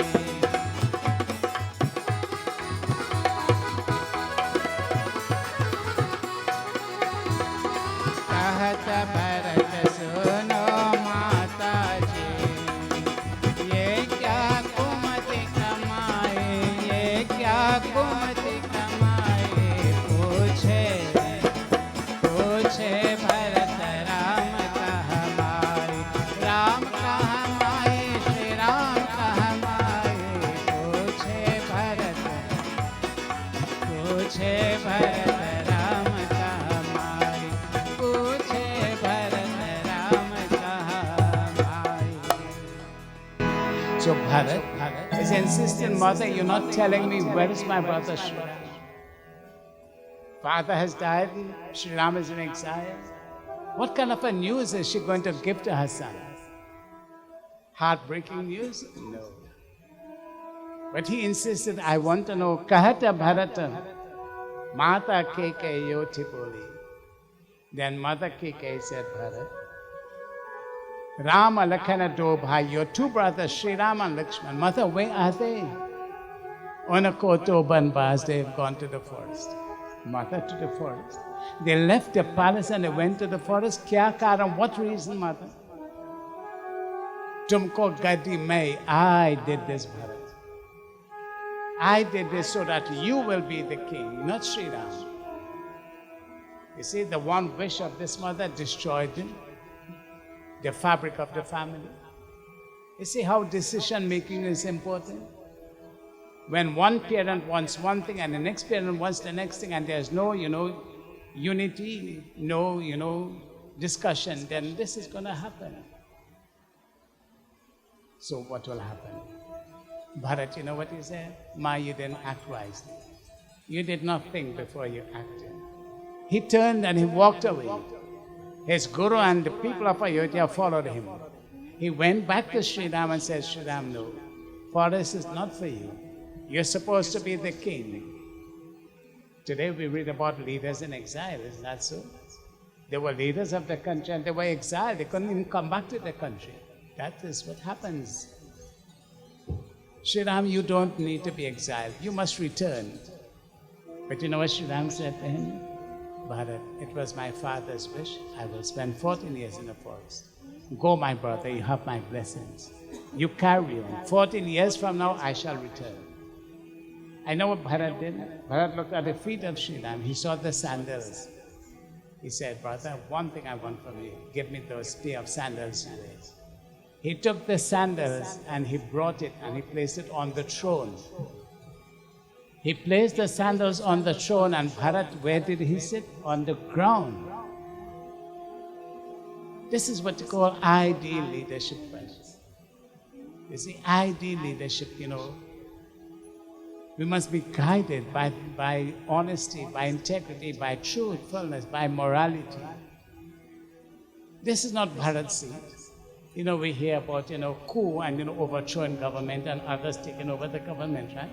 A: कहत भरत सुनो माता जी, ये क्या कुमति कमाए, ये क्या कुमति कमाए। पूछे पूछे भरत राम कहाँ माए, राम कहाँ माए, श्री राम कहाँ माए। पूछे भरत राम कहाँ माए, पूछे भरत राम कहाँ माए। So Bharat is insisting, mother, you're not telling me where is my brother Sri Ram? Father has died, Sri Ram is in exile. What kind of a news is she going to give to her son? Heartbreaking news? No. But he insisted, I want to know, Kahata Bharata, Mata Keke Yoti Boli. Then Mother Keke said, Bharat, Rama, Lakhana, do bhai, your two brothers, Sri Ram and Lakshman. Mother, where are they? Onakoto Banbas, they have gone to the forest. Mother, to the forest. They left the palace and they went to the forest. Kya karan? What reason, mother? Tumko gadi mai, I did this, Bharat. I did this so that you will be the king, not Sri Ram. You see, the one wish of this mother destroyed the fabric of the family. You see how decision making is important? When one parent wants one thing and the next parent wants the next thing and there's no, unity, no, discussion, then this is going to happen. So what will happen? Bharat, you know what he said? Ma, you didn't act wisely. You did not think before you acted. He turned and he walked away. His guru and the people of Ayodhya followed him. He went back to Sri Ram and said, Sri Ram, no, forest is not for you. You're supposed to be the king. Today we read about leaders in exile, isn't that so? They were leaders of the country and they were exiled. They couldn't even come back to the country. That is what happens. Sri Ram, you don't need to be exiled. You must return. But you know what Sri Ram said to him? Bharat, it was my father's wish. I will spend 14 years in the forest. Go, my brother, you have my blessings. You carry on. 14 years from now, I shall return. I know what Bharat did. Bharat looked at the feet of Sri Ram. He saw the sandals. He said, brother, one thing I want from you. Give me those pair of sandals you wear. He took the sandals and he brought it and he placed it on the throne. He placed the sandals on the throne and Bharat, where did he sit? On the ground. This is what you call ideal leadership, friends. You see, ideal leadership, we must be guided by honesty, by integrity, by truthfulness, by morality. This is not Bharat's seat. We hear about, coup and, overthrowing government and others taking over the government, right?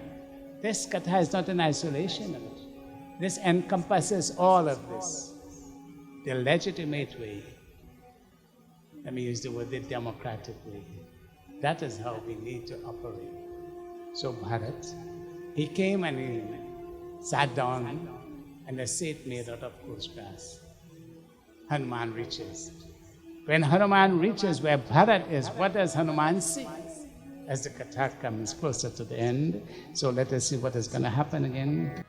A: This katha is not an isolation of it. This encompasses all of this. The legitimate way. Let me use the word, the democratic way. That is how we need to operate. So Bharat, he came and he sat down in a seat made out of coarse grass. Hanuman reaches. When Hanuman reaches where Bharat is, what does Hanuman see? As the katha comes closer to the end, so let us see what is going to happen again.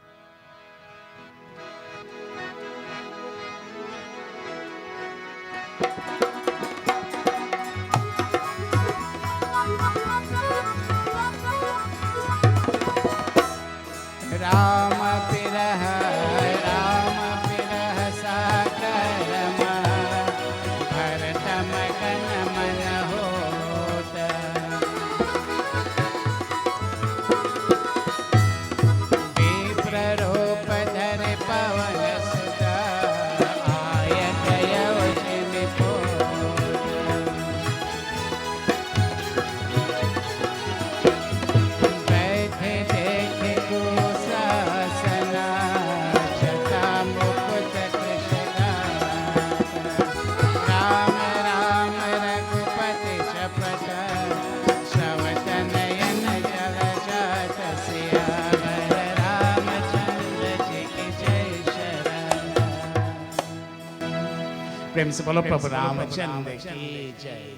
A: प्रेम से बोलो प्रभु रामचंद्र की जय.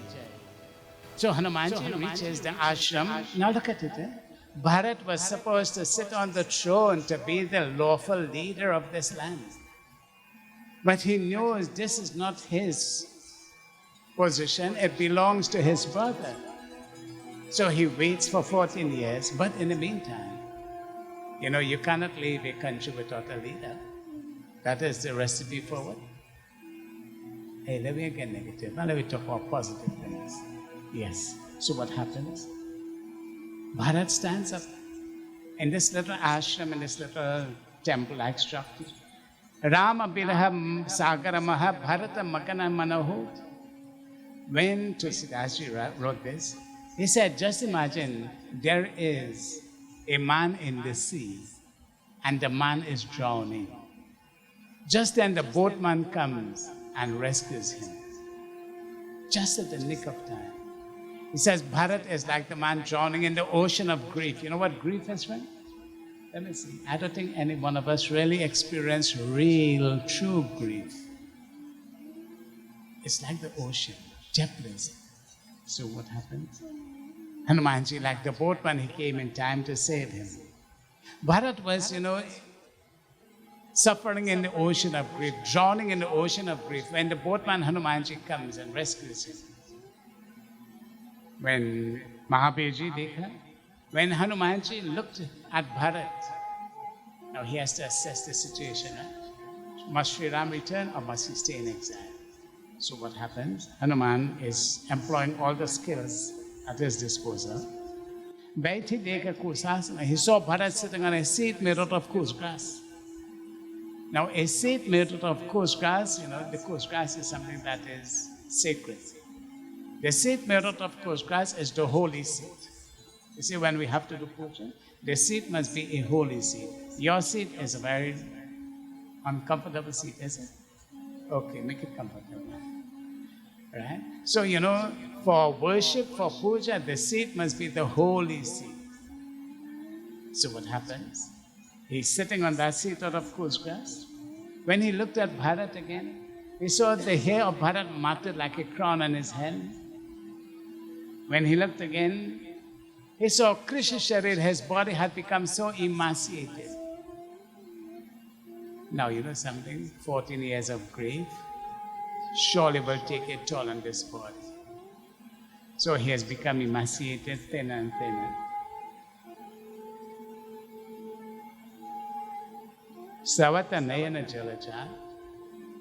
A: So Hanumanji reaches the ashram. Now look at it. Bharat was supposed to sit on the throne to be the lawful leader of this land. But he knows this is not his position, it belongs to his brother. So he waits for 14 years, but in the meantime, you cannot leave a country without a leader. That is the recipe for what? Hey, let me get negative. Now let me talk about positive things. Yes. So what happens? Bharat stands up in this little ashram, in this little temple-like structure. Rama Biraham Sagaramaha Bharata Makana Manahu. When Tulsidas wrote this, he said, just imagine there is a man in the sea and the man is drowning. Just then the boatman comes and rescues him. Just at the nick of time. He says, Bharat is like the man drowning in the ocean of grief. You know what grief is, friend? Let me see. I don't think any one of us really experienced real, true grief. It's like the ocean, depthless. So what happened? Hanumanji, like the boatman, he came in time to save him. Bharat was, suffering in the ocean of grief, drowning in the ocean of grief, when the boatman Hanumanji comes and rescues him. When Mahabirji dekha, when Hanumanji looked at Bharat, now he has to assess the situation. Must Sri Ram return or must he stay in exile? So what happens? Hanuman is employing all the skills at his disposal. Baithi dekha kusasana. He saw Bharat sitting on a seat made out of coarse grass. Now a seat made out of coarse grass, the coarse grass is something that is sacred. The seat made out of coarse grass is the holy seat. You see, when we have to do puja, the seat must be a holy seat. Your seat is a very uncomfortable seat, is it? Okay, make it comfortable. Right? So, for worship, for puja, the seat must be the holy seat. So what happens? He's sitting on that seat out of coarse grass. When he looked at Bharat again, he saw the hair of Bharat matted like a crown on his head. When he looked again, he saw Krishna Sharir, his body had become so emaciated. Now, you know something? 14 years of grief surely will take a toll on this body. So he has become emaciated, thinner and thinner. Savata Nayana Jalaja,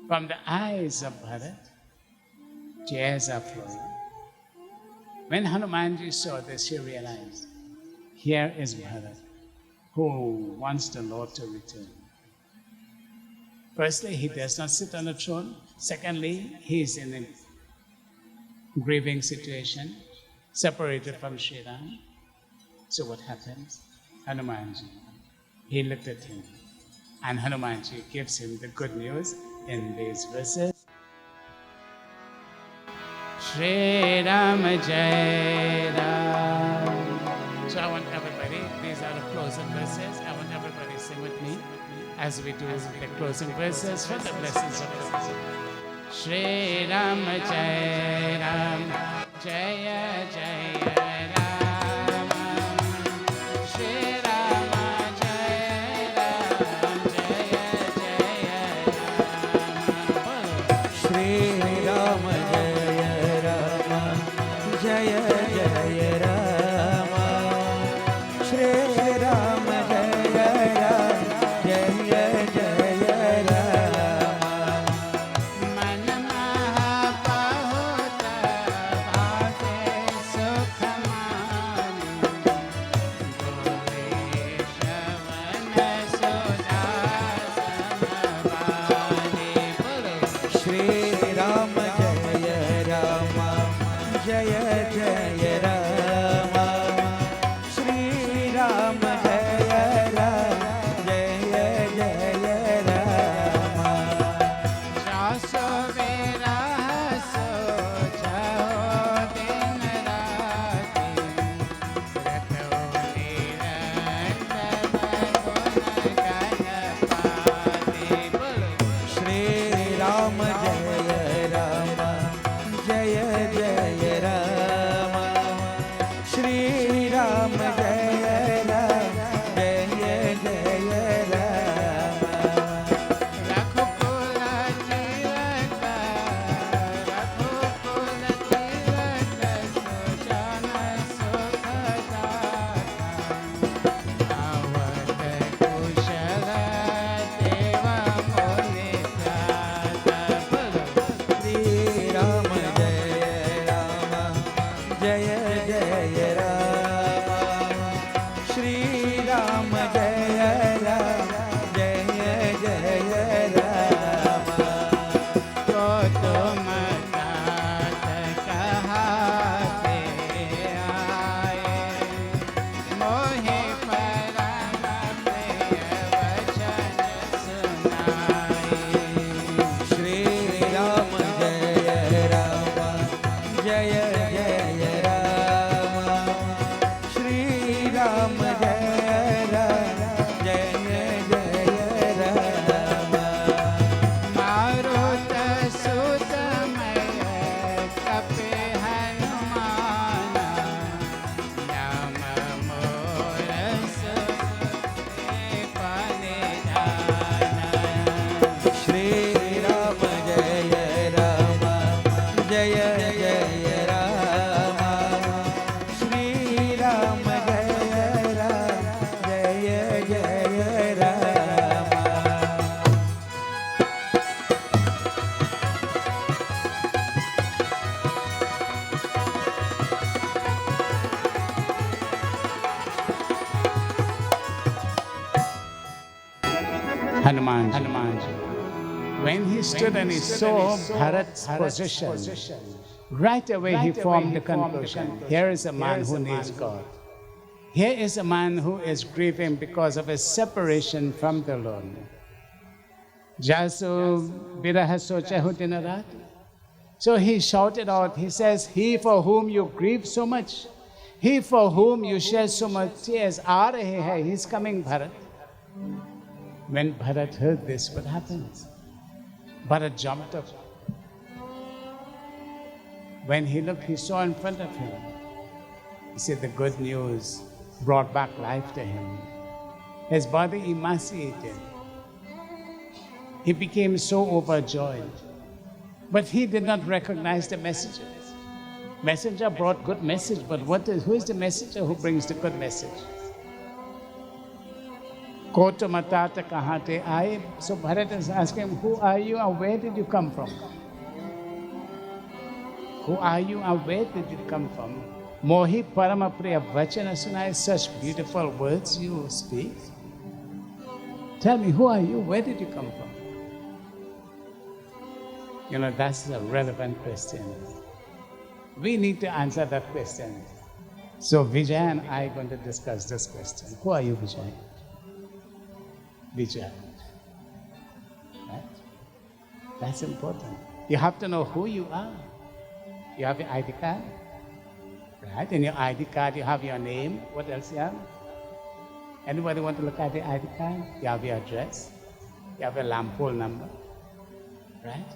A: from the eyes of Bharat, tears are flowing. When Hanumanji saw this, he realized, here is Bharat, who wants the Lord to return. Firstly, he does not sit on a throne. Secondly, he is in a grieving situation, separated from Sri Ram. So what happens? Hanumanji, he looked at him, and Hanumanji gives him the good news in these verses. Shri Ram Jai Ram. So I want everybody, these are the closing verses. I want everybody to sing with me as we do the closing verses for the blessings of the Lord. Shri Ram Jai Ram, Jaya Jaya Ram. Shri Ram Jai Ram, Jaya Jaya Ram.
B: Shri Ram Jaya Jaya Rama, Shri Ram Jaya Ram, Jaya Jaya Rama.
A: Man maha pahuta bhave sukhamani, Gole Shravana Sudasana Bhani.
B: Shri Ram Jaya Rama, Jaya Jaya Rama, Shri Ram Jaya Ram, Jaya Jaya Rama.
A: Jaso viraso jao din rati, Rato nirandava gunagana pati.
B: Shri Ram Jaya जय जय राम श्री राम जय राम जय जय राम
A: तो तुम तात कहाते आए मोहे परम प्रिय वचन सुनाए
B: श्री राम जय राम जय जय राम श्री राम जय राम जय जय राम
A: मारुत सुत मय कपि हनुमान नाम मोर सुते परिधान
B: श्री राम जय राम जय जय राम श्री राम जय राम जय जय Ram
A: Hanuman ji. When he stood and he saw Bharat's position, right away he formed the conclusion, here is a man who needs God. Here is a man who is grieving because of his separation from the Lord. Jasu biraha socha hu din raat. So he shouted out, he says, he for whom you grieve so much, he for whom you shed so much tears, aa rahe hai, he's coming, Bharat. When Bharat heard this, what happens? Bharat jumped up. When he looked, he saw in front of him. He said the good news brought back life to him. His body emaciated. He became so overjoyed. But he did not recognize the messenger. Messenger brought good message, but who is the messenger who brings the good message? Koto matata kahate aaye. So Bharat is asking him, who are you and where did you come from? Who are you and where did you come from? Mohi parama priya vachana sunai, such beautiful words you speak. Tell me, who are you? Where did you come from? You know, that's a relevant question. We need to answer that question. So Vijay and I are going to discuss this question. Who are you, Vijay? Vijay. Right? That's important. You have to know who you are. You have your ID card. Right? In your ID card, you have your name. What else you have? Anybody want to look at the ID card? You have your address. You have your lamp pole number. Right?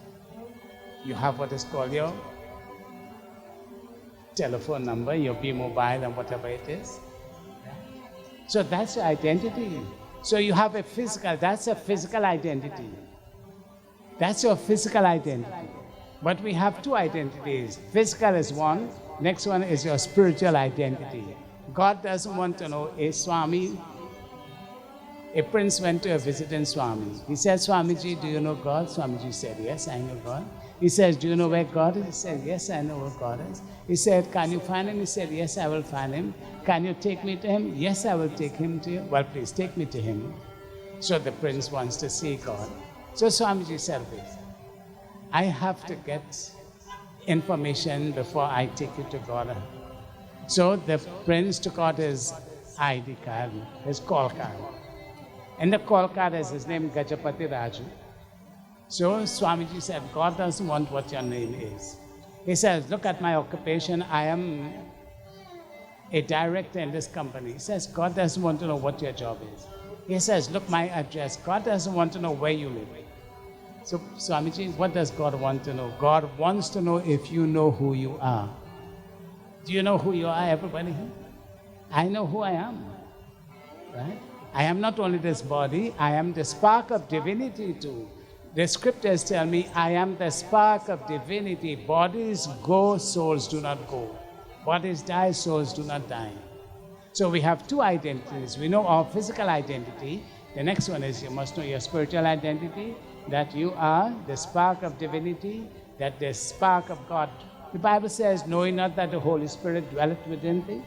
A: You have what is called your telephone number, your B-mobile and whatever it is. Right? So that's your identity. So you have a physical, that's a physical identity. That's your physical identity. But we have two identities. Physical is one, next one is your spiritual identity. God doesn't want to know a Swami. A prince went to a visiting Swami. He said, Swamiji, do you know God? Swamiji said, yes, I know God. He says, do you know where God is? He said, yes, I know where God is. He said, can you find him? He said, yes, I will find him. Can you take me to him? Yes, I will take him to you. Well, please take me to him. So the prince wants to see God. So Swamiji said, wait, I have to get information before I take you to God. So the prince took out his ID card, his call card. And the call card is his name, Gajapati Raju. So Swamiji said, God doesn't want what your name is. He says, look at my occupation. I am a director in this company. He says, God doesn't want to know what your job is. He says, look, my address. God doesn't want to know where you live. So Swamiji, what does God want to know? God wants to know if you know who you are. Do you know who you are, everybody here? I know who I am, right? I am not only this body, I am the spark of divinity too. The scriptures tell me I am the spark of divinity. Bodies go, souls do not go. Bodies die, souls do not die. So we have two identities. We know our physical identity. The next one is you must know your spiritual identity, that you are the spark of divinity, that the spark of God The Bible says, know ye not that the Holy Spirit dwelleth within thee?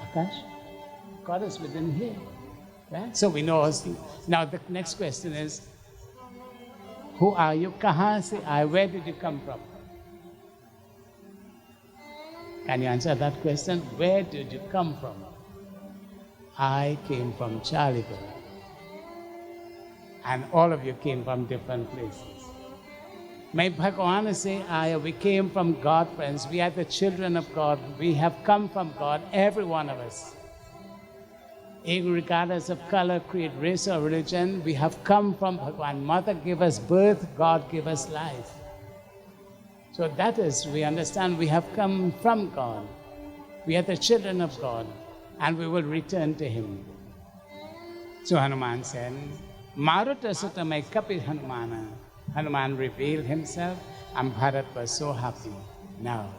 A: Akash, God is within here. Right? So we know. Now the next question is, who are you? Kahan se aaye? Where did you come from? Can you answer that question? Where did you come from? I came from Charlieton. And all of you came from different places. May Bhagavan say, we came from God, friends. We are the children of God. We have come from God, every one of us. Regardless of color, creed, race, or religion, we have come from Bhagavan. Mother gave us birth, God gave us life. So that is, we understand we have come from God. We are the children of God, and we will return to Him. So Hanuman said, Maruta Sutamai Kapi Hanumana. Hanuman revealed himself, and Bharat was so happy. Now,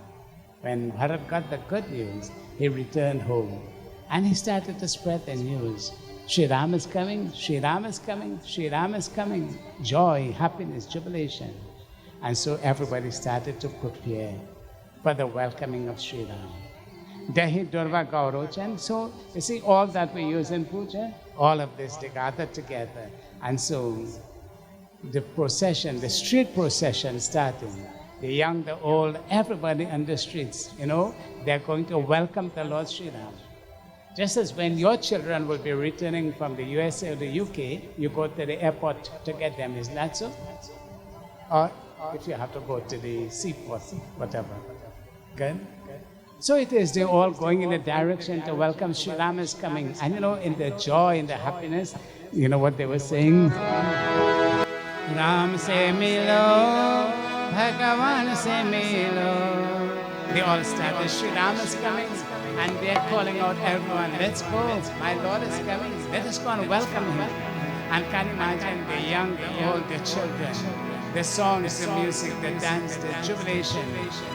A: when Bharat got the good news, he returned home, and he started to spread the news. Sri Ram is coming, Sri Ram is coming, Sri Ram is coming. Joy, happiness, jubilation. And so everybody started to prepare for the welcoming of Sri Ram. Dahi Durva Gaurochan. So, you see, all that we use in puja, all of this they gathered together. And so, the procession, the street procession started. The young, the old, everybody on the streets, they're going to welcome the Lord Sri Ram. Just as when your children will be returning from the USA or the UK, you go to the airport to get them, is that so? Or if you have to go to the seaport, whatever. Good? So it is, they're all going in the direction to welcome Sri Ram is coming. And in the joy, in the happiness, you know what they were saying? Ram se milo, Bhagavan se milo. They all started, Sri Ram is coming. And they're calling out everyone, let's go, my Lord is coming. Let us go and welcome Him. And can you imagine the young, the old, the children, the songs, the music, the dance, the jubilation.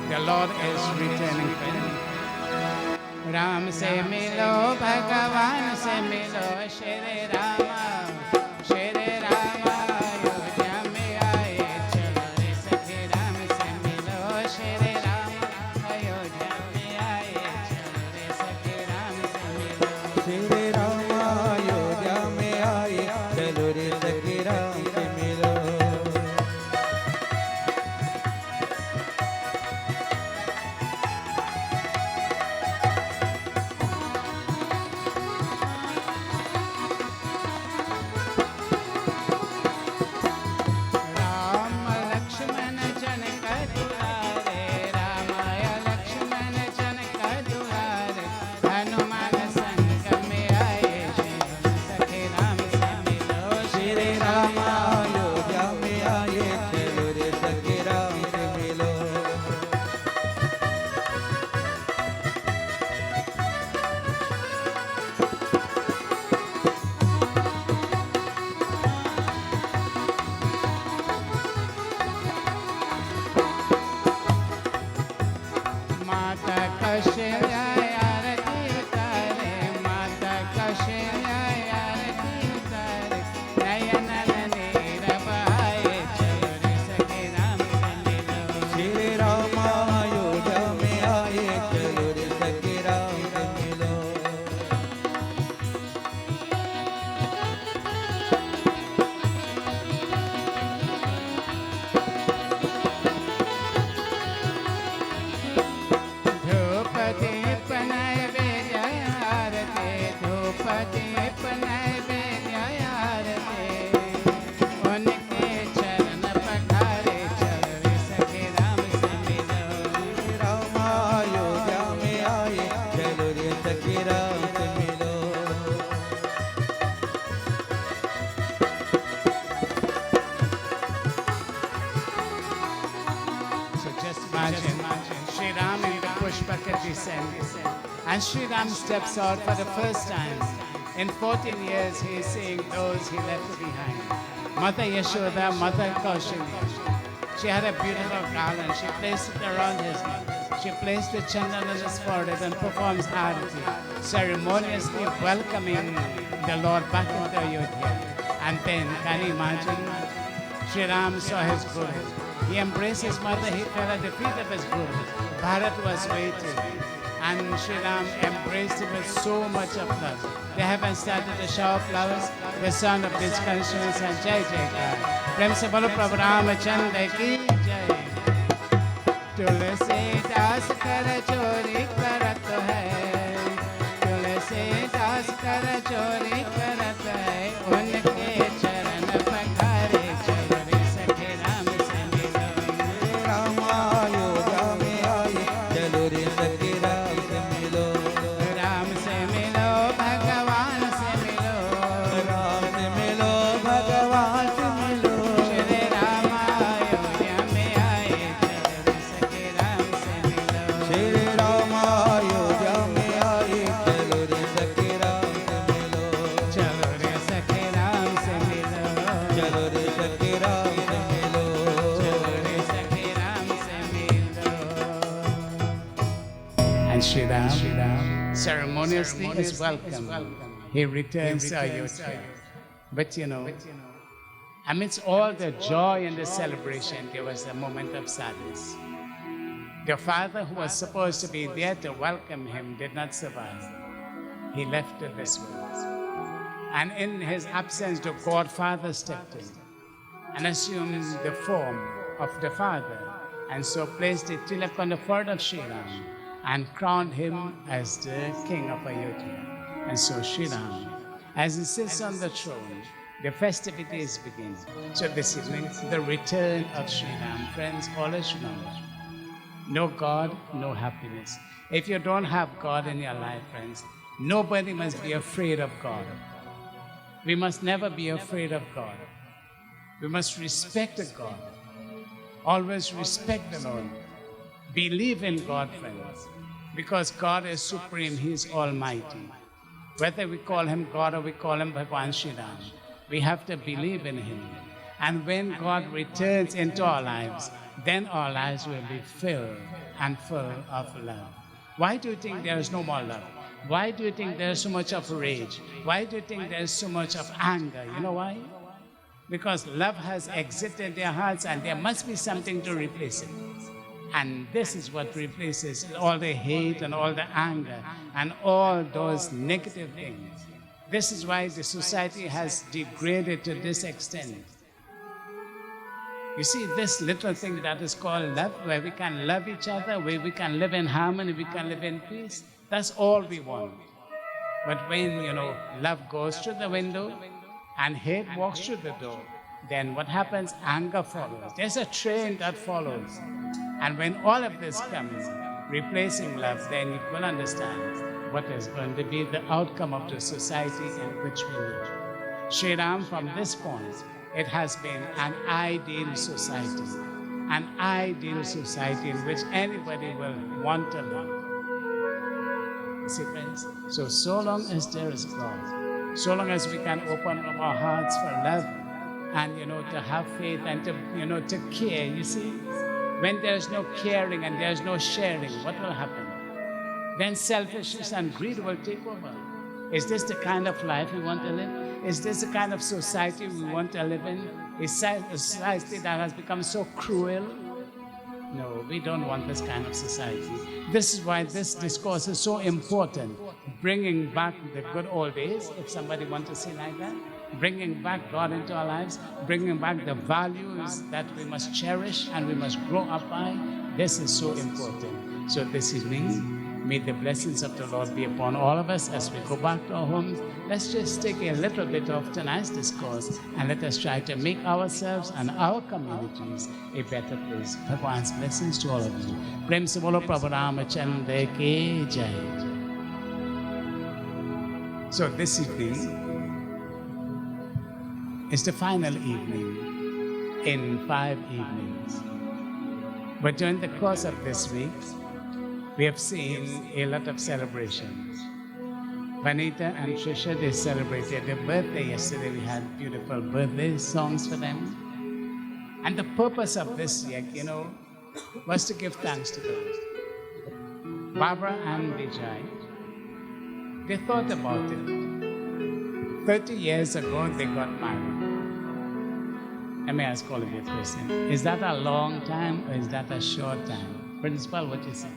A: The Lord is returning for Him. Ram se milo, Bhagavan se milo, Shri Rama, Shri Rama, Ayodhya mein aaye, chalo re sakhi. Ram se milo, Shri Rama, Ayodhya mein aaye, chalo re sakhi. Ram se milo,
B: Shri Rama, Ayodhya mein aaye, chalo re sakhi. Ram se milo.
A: And Sri Ram steps out for the first time. In 14 years, he is seeing those he left behind. Mother Yashoda, Mother Kaushalya. She had a beautiful garland. She placed it around his neck. She placed the chandan on his forehead and performs arati, ceremoniously welcoming the Lord back into Ayodhya. And then, can you imagine? Sri Ram saw his Guru. He embraced his mother. He fell at the feet of his guru. Bharat was waiting. And Sri Ram embraced him with so much of love. The heavens started to shower flowers. The sound of discussions and Jai Jaikar. Prem se bolo Prabhu Ramachandra ki Jai. Tulsi Das कर चोरी करत है, तुलसी दास कर चोरी करत है, उनके चरण पखारे चलो रे सखे राम से मिलो।
B: राम अयोध्या में आए, चलो रे सखे राम से मिलो।
A: राम से मिलो भगवान से मिलो,
B: राम से मिलो भगवान से मिलो।
A: श्री राम अयोध्या में आए, चलो रे सखे राम से मिलो।
B: श्री राम अयोध्या में आए, चलो रे सखे राम से मिलो।
A: चलो रे सखे राम से मिलो।
B: चलो रे सखे राम से मिलो।
A: And Sri Ram ceremoniously is welcome. He returns to Ayodhya. But you know, amidst all the joy and the celebration, there was a moment of sadness. The father who was supposed to be there to welcome him did not survive. He left this world. And in his absence, the godfather stepped in and assumed the form of the father, and so placed the tilak on the forehead of Sri Ram and crowned him as the king of Ayodhya. And so Sri Ram, as he sits on the throne, the festivities begin. So this evening, the return of Sri Ram. Friends, always remember, no God, no happiness. If you don't have God in your life, friends, nobody must be afraid of God. We must never be afraid of God. We must respect God. Always respect the Lord. Believe in God, friends, because God is supreme. He is almighty. Whether we call him God or we call him Bhagwan Shri Ram, we have to believe in him. And when God returns into our lives, then our lives will be filled and full of love. Why do you think there is no more love? Why do you think there is so much of rage? Why do you think there is so much of anger? You know why? Because love has exited their hearts and there must be something to replace it. And this is what replaces all the hate and all the anger and all those negative things. This is why the society has degraded to this extent. You see, this little thing that is called love, where we can love each other, where we can live in harmony, we can live in peace, that's all we want. But when, love goes through the window and hate walks through the door, then what happens? Anger follows. There's a train that follows. And when all of this comes, replacing love, then you will understand what is going to be the outcome of the society in which we live. Sri Ram, from this point, it has been an ideal society in which anybody will want to live. You see, friends? So long as there is God, so long as we can open up our hearts for love and, to have faith and to care, you see, when there's no caring and there's no sharing, what will happen? Then selfishness and greed will take over. Is this the kind of life we want to live? Is this the kind of society we want to live in? Is a society that has become so cruel? No, we don't want this kind of society. This is why this discourse is so important. Bringing back the good old days, if somebody wants to say like that. Bringing back God into our lives. Bringing back the values that we must cherish and we must grow up by. This is so important. So this evening, may the blessings of the Lord be upon all of us as we go back to our homes. Let's just take a little bit of tonight's discourse and let us try to make ourselves and our communities a better place. Bhagwan's blessings to all of you. Prem se bolo Prabhu Ramachandra ke Jai. So this evening is the final evening in 5 evenings. But during the course of this week, we have seen a lot of celebrations. Vanita and Trisha, they celebrated their birthday yesterday. We had beautiful birthday songs for them. And the purpose of this year, was to give thanks to God. Barbara and Vijay, they thought about it. 30 years ago, they got married. Let me ask all of you a question. Is that a long time or is that a short time? Principal, what you say?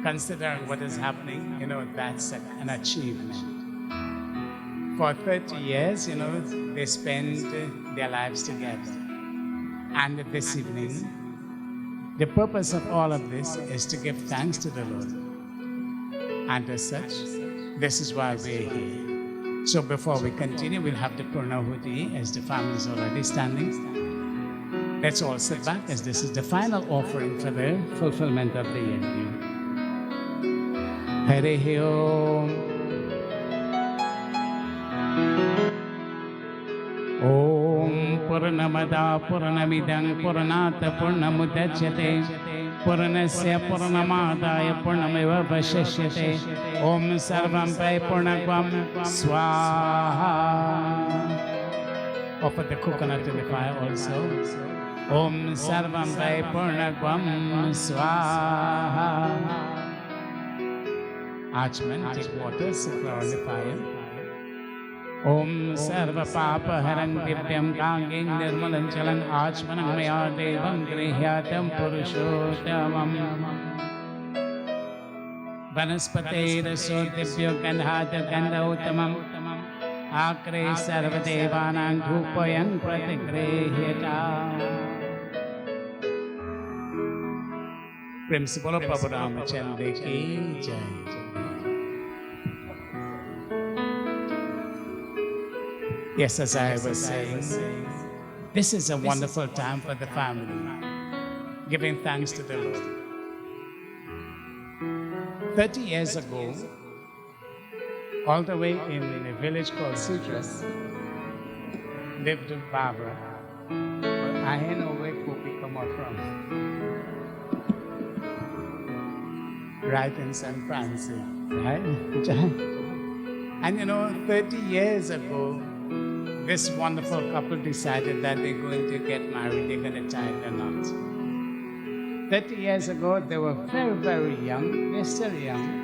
A: Considering what is happening, that's an achievement. For 30 years, they spend their lives together. And this evening, the purpose of all of this is to give thanks to the Lord. And as such, this is why we're here. So before we continue, we'll have the Purnahuti as the family is already standing. Let's all sit back as this is the final offering for the fulfillment of the year. Hare Om. Om Purnamada Purnamidang Purnata Purnamudachyate Purnasya Purnamadaya Purnameva Vashishyate Om Sarvam Pai Purnagvam Swaha. Offer the coconut to the fire also. Om Sarvam Pai Purnagvam Swaha. Archman, take water, supply on the fire. Om Sarva Papa Haran Divyam Ganging Nirmalan Chalan Archmanam Maya Devam Grihyatam Purushottamam Vanaspate Raso Divyo Gandhata Gandhautamam Akre Sarva Devanang Dhupayan Pratigrehyata. Principle of Prabhu Ramachandra ki Jai. Yes, as I was saying, this is a wonderful time for the family, giving thanks to the Lord. 30 years ago, all the way in a village called Citrus, lived Barbara. I don't know where Kopi come out from. Right in San Francisco, right? And 30 years ago, this wonderful couple decided that they're going to get married, they're going to tie the knot. 30 years ago, they were very, very young. They're still young.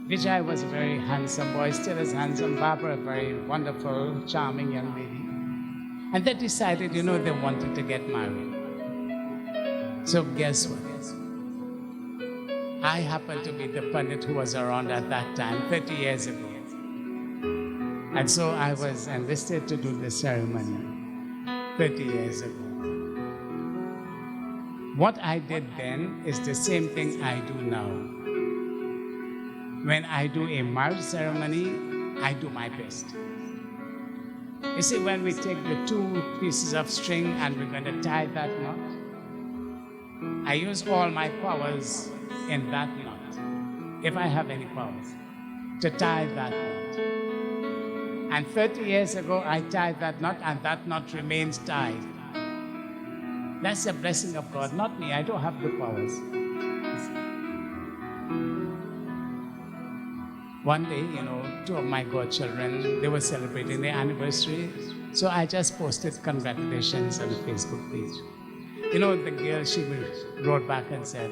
A: Vijay was a very handsome boy, still is handsome. Barbara, a very wonderful, charming young lady. And they decided, they wanted to get married. So guess what? I happened to be the Pandit who was around at that time, 30 years ago. And so I was enlisted to do the ceremony 30 years ago. What I did then is the same thing I do now. When I do a marriage ceremony, I do my best. You see, when we take the 2 pieces of string and we're going to tie that knot, I use all my powers in that knot, if I have any powers, to tie that knot. And 30 years ago, I tied that knot, and that knot remains tied. That's a blessing of God, not me. I don't have the powers. One day, 2 of my godchildren, they were celebrating their anniversary. So I just posted congratulations on the Facebook page. The girl, she wrote back and said,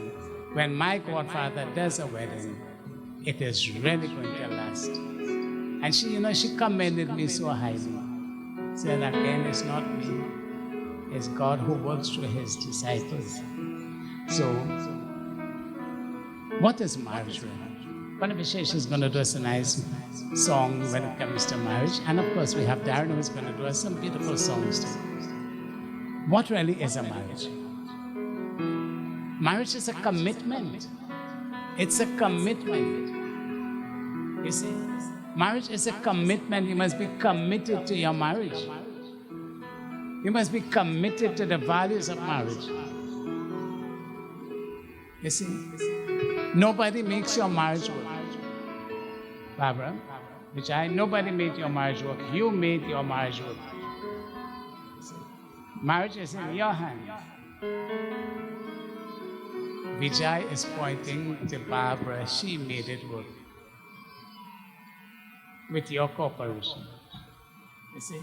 A: when my godfather does a wedding, it is really going to last. And she commended me so highly. Said, again, it's not me. It's God who works through his disciples. So, what is marriage really? Panavishesh is going to do us a nice song when it comes to marriage. And of course, we have Darren who is going to do us some beautiful songs too. What really is a marriage? Marriage is a commitment. It's a commitment. You see? Marriage is a commitment. You must be committed to your marriage. You must be committed to the values of marriage. You see? Nobody makes your marriage work. Barbara, nobody made your marriage work. You made your marriage work. Marriage is in your hands. Vijay is pointing to Barbara. She made it work. With your cooperation. You see?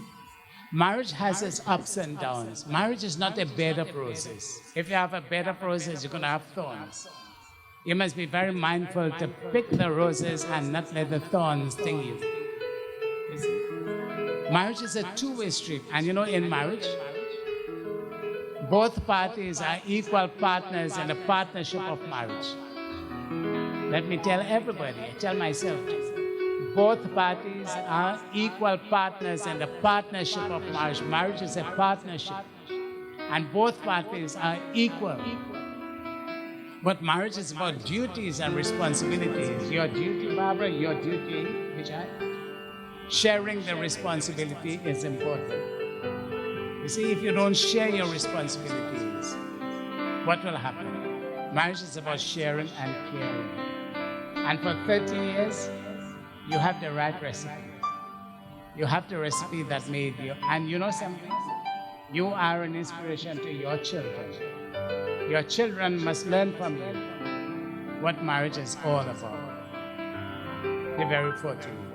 A: Marriage has its ups and downs. Marriage is not a bed of roses. If you have a bed of roses, you're going to have thorns. You must be very mindful to pick the roses and not let the thorns sting you. You see? Marriage is a two-way street. And you know, in marriage, both parties are equal partners in the partnership of marriage. Let me tell everybody, I tell myself too. Both parties are equal partners in the partnership of marriage. Marriage is a partnership. And both parties are equal. But marriage is about duties and responsibilities. Your duty, Barbara, your duty, Vijay. Sharing the responsibility is important. You see, if you don't share your responsibilities, what will happen? Marriage is about sharing and caring. And for 30 years, you have the right recipe. You have the recipe that made you. And you know something? You are an inspiration to your children. Your children must learn from you what marriage is all about. They're very fortunate.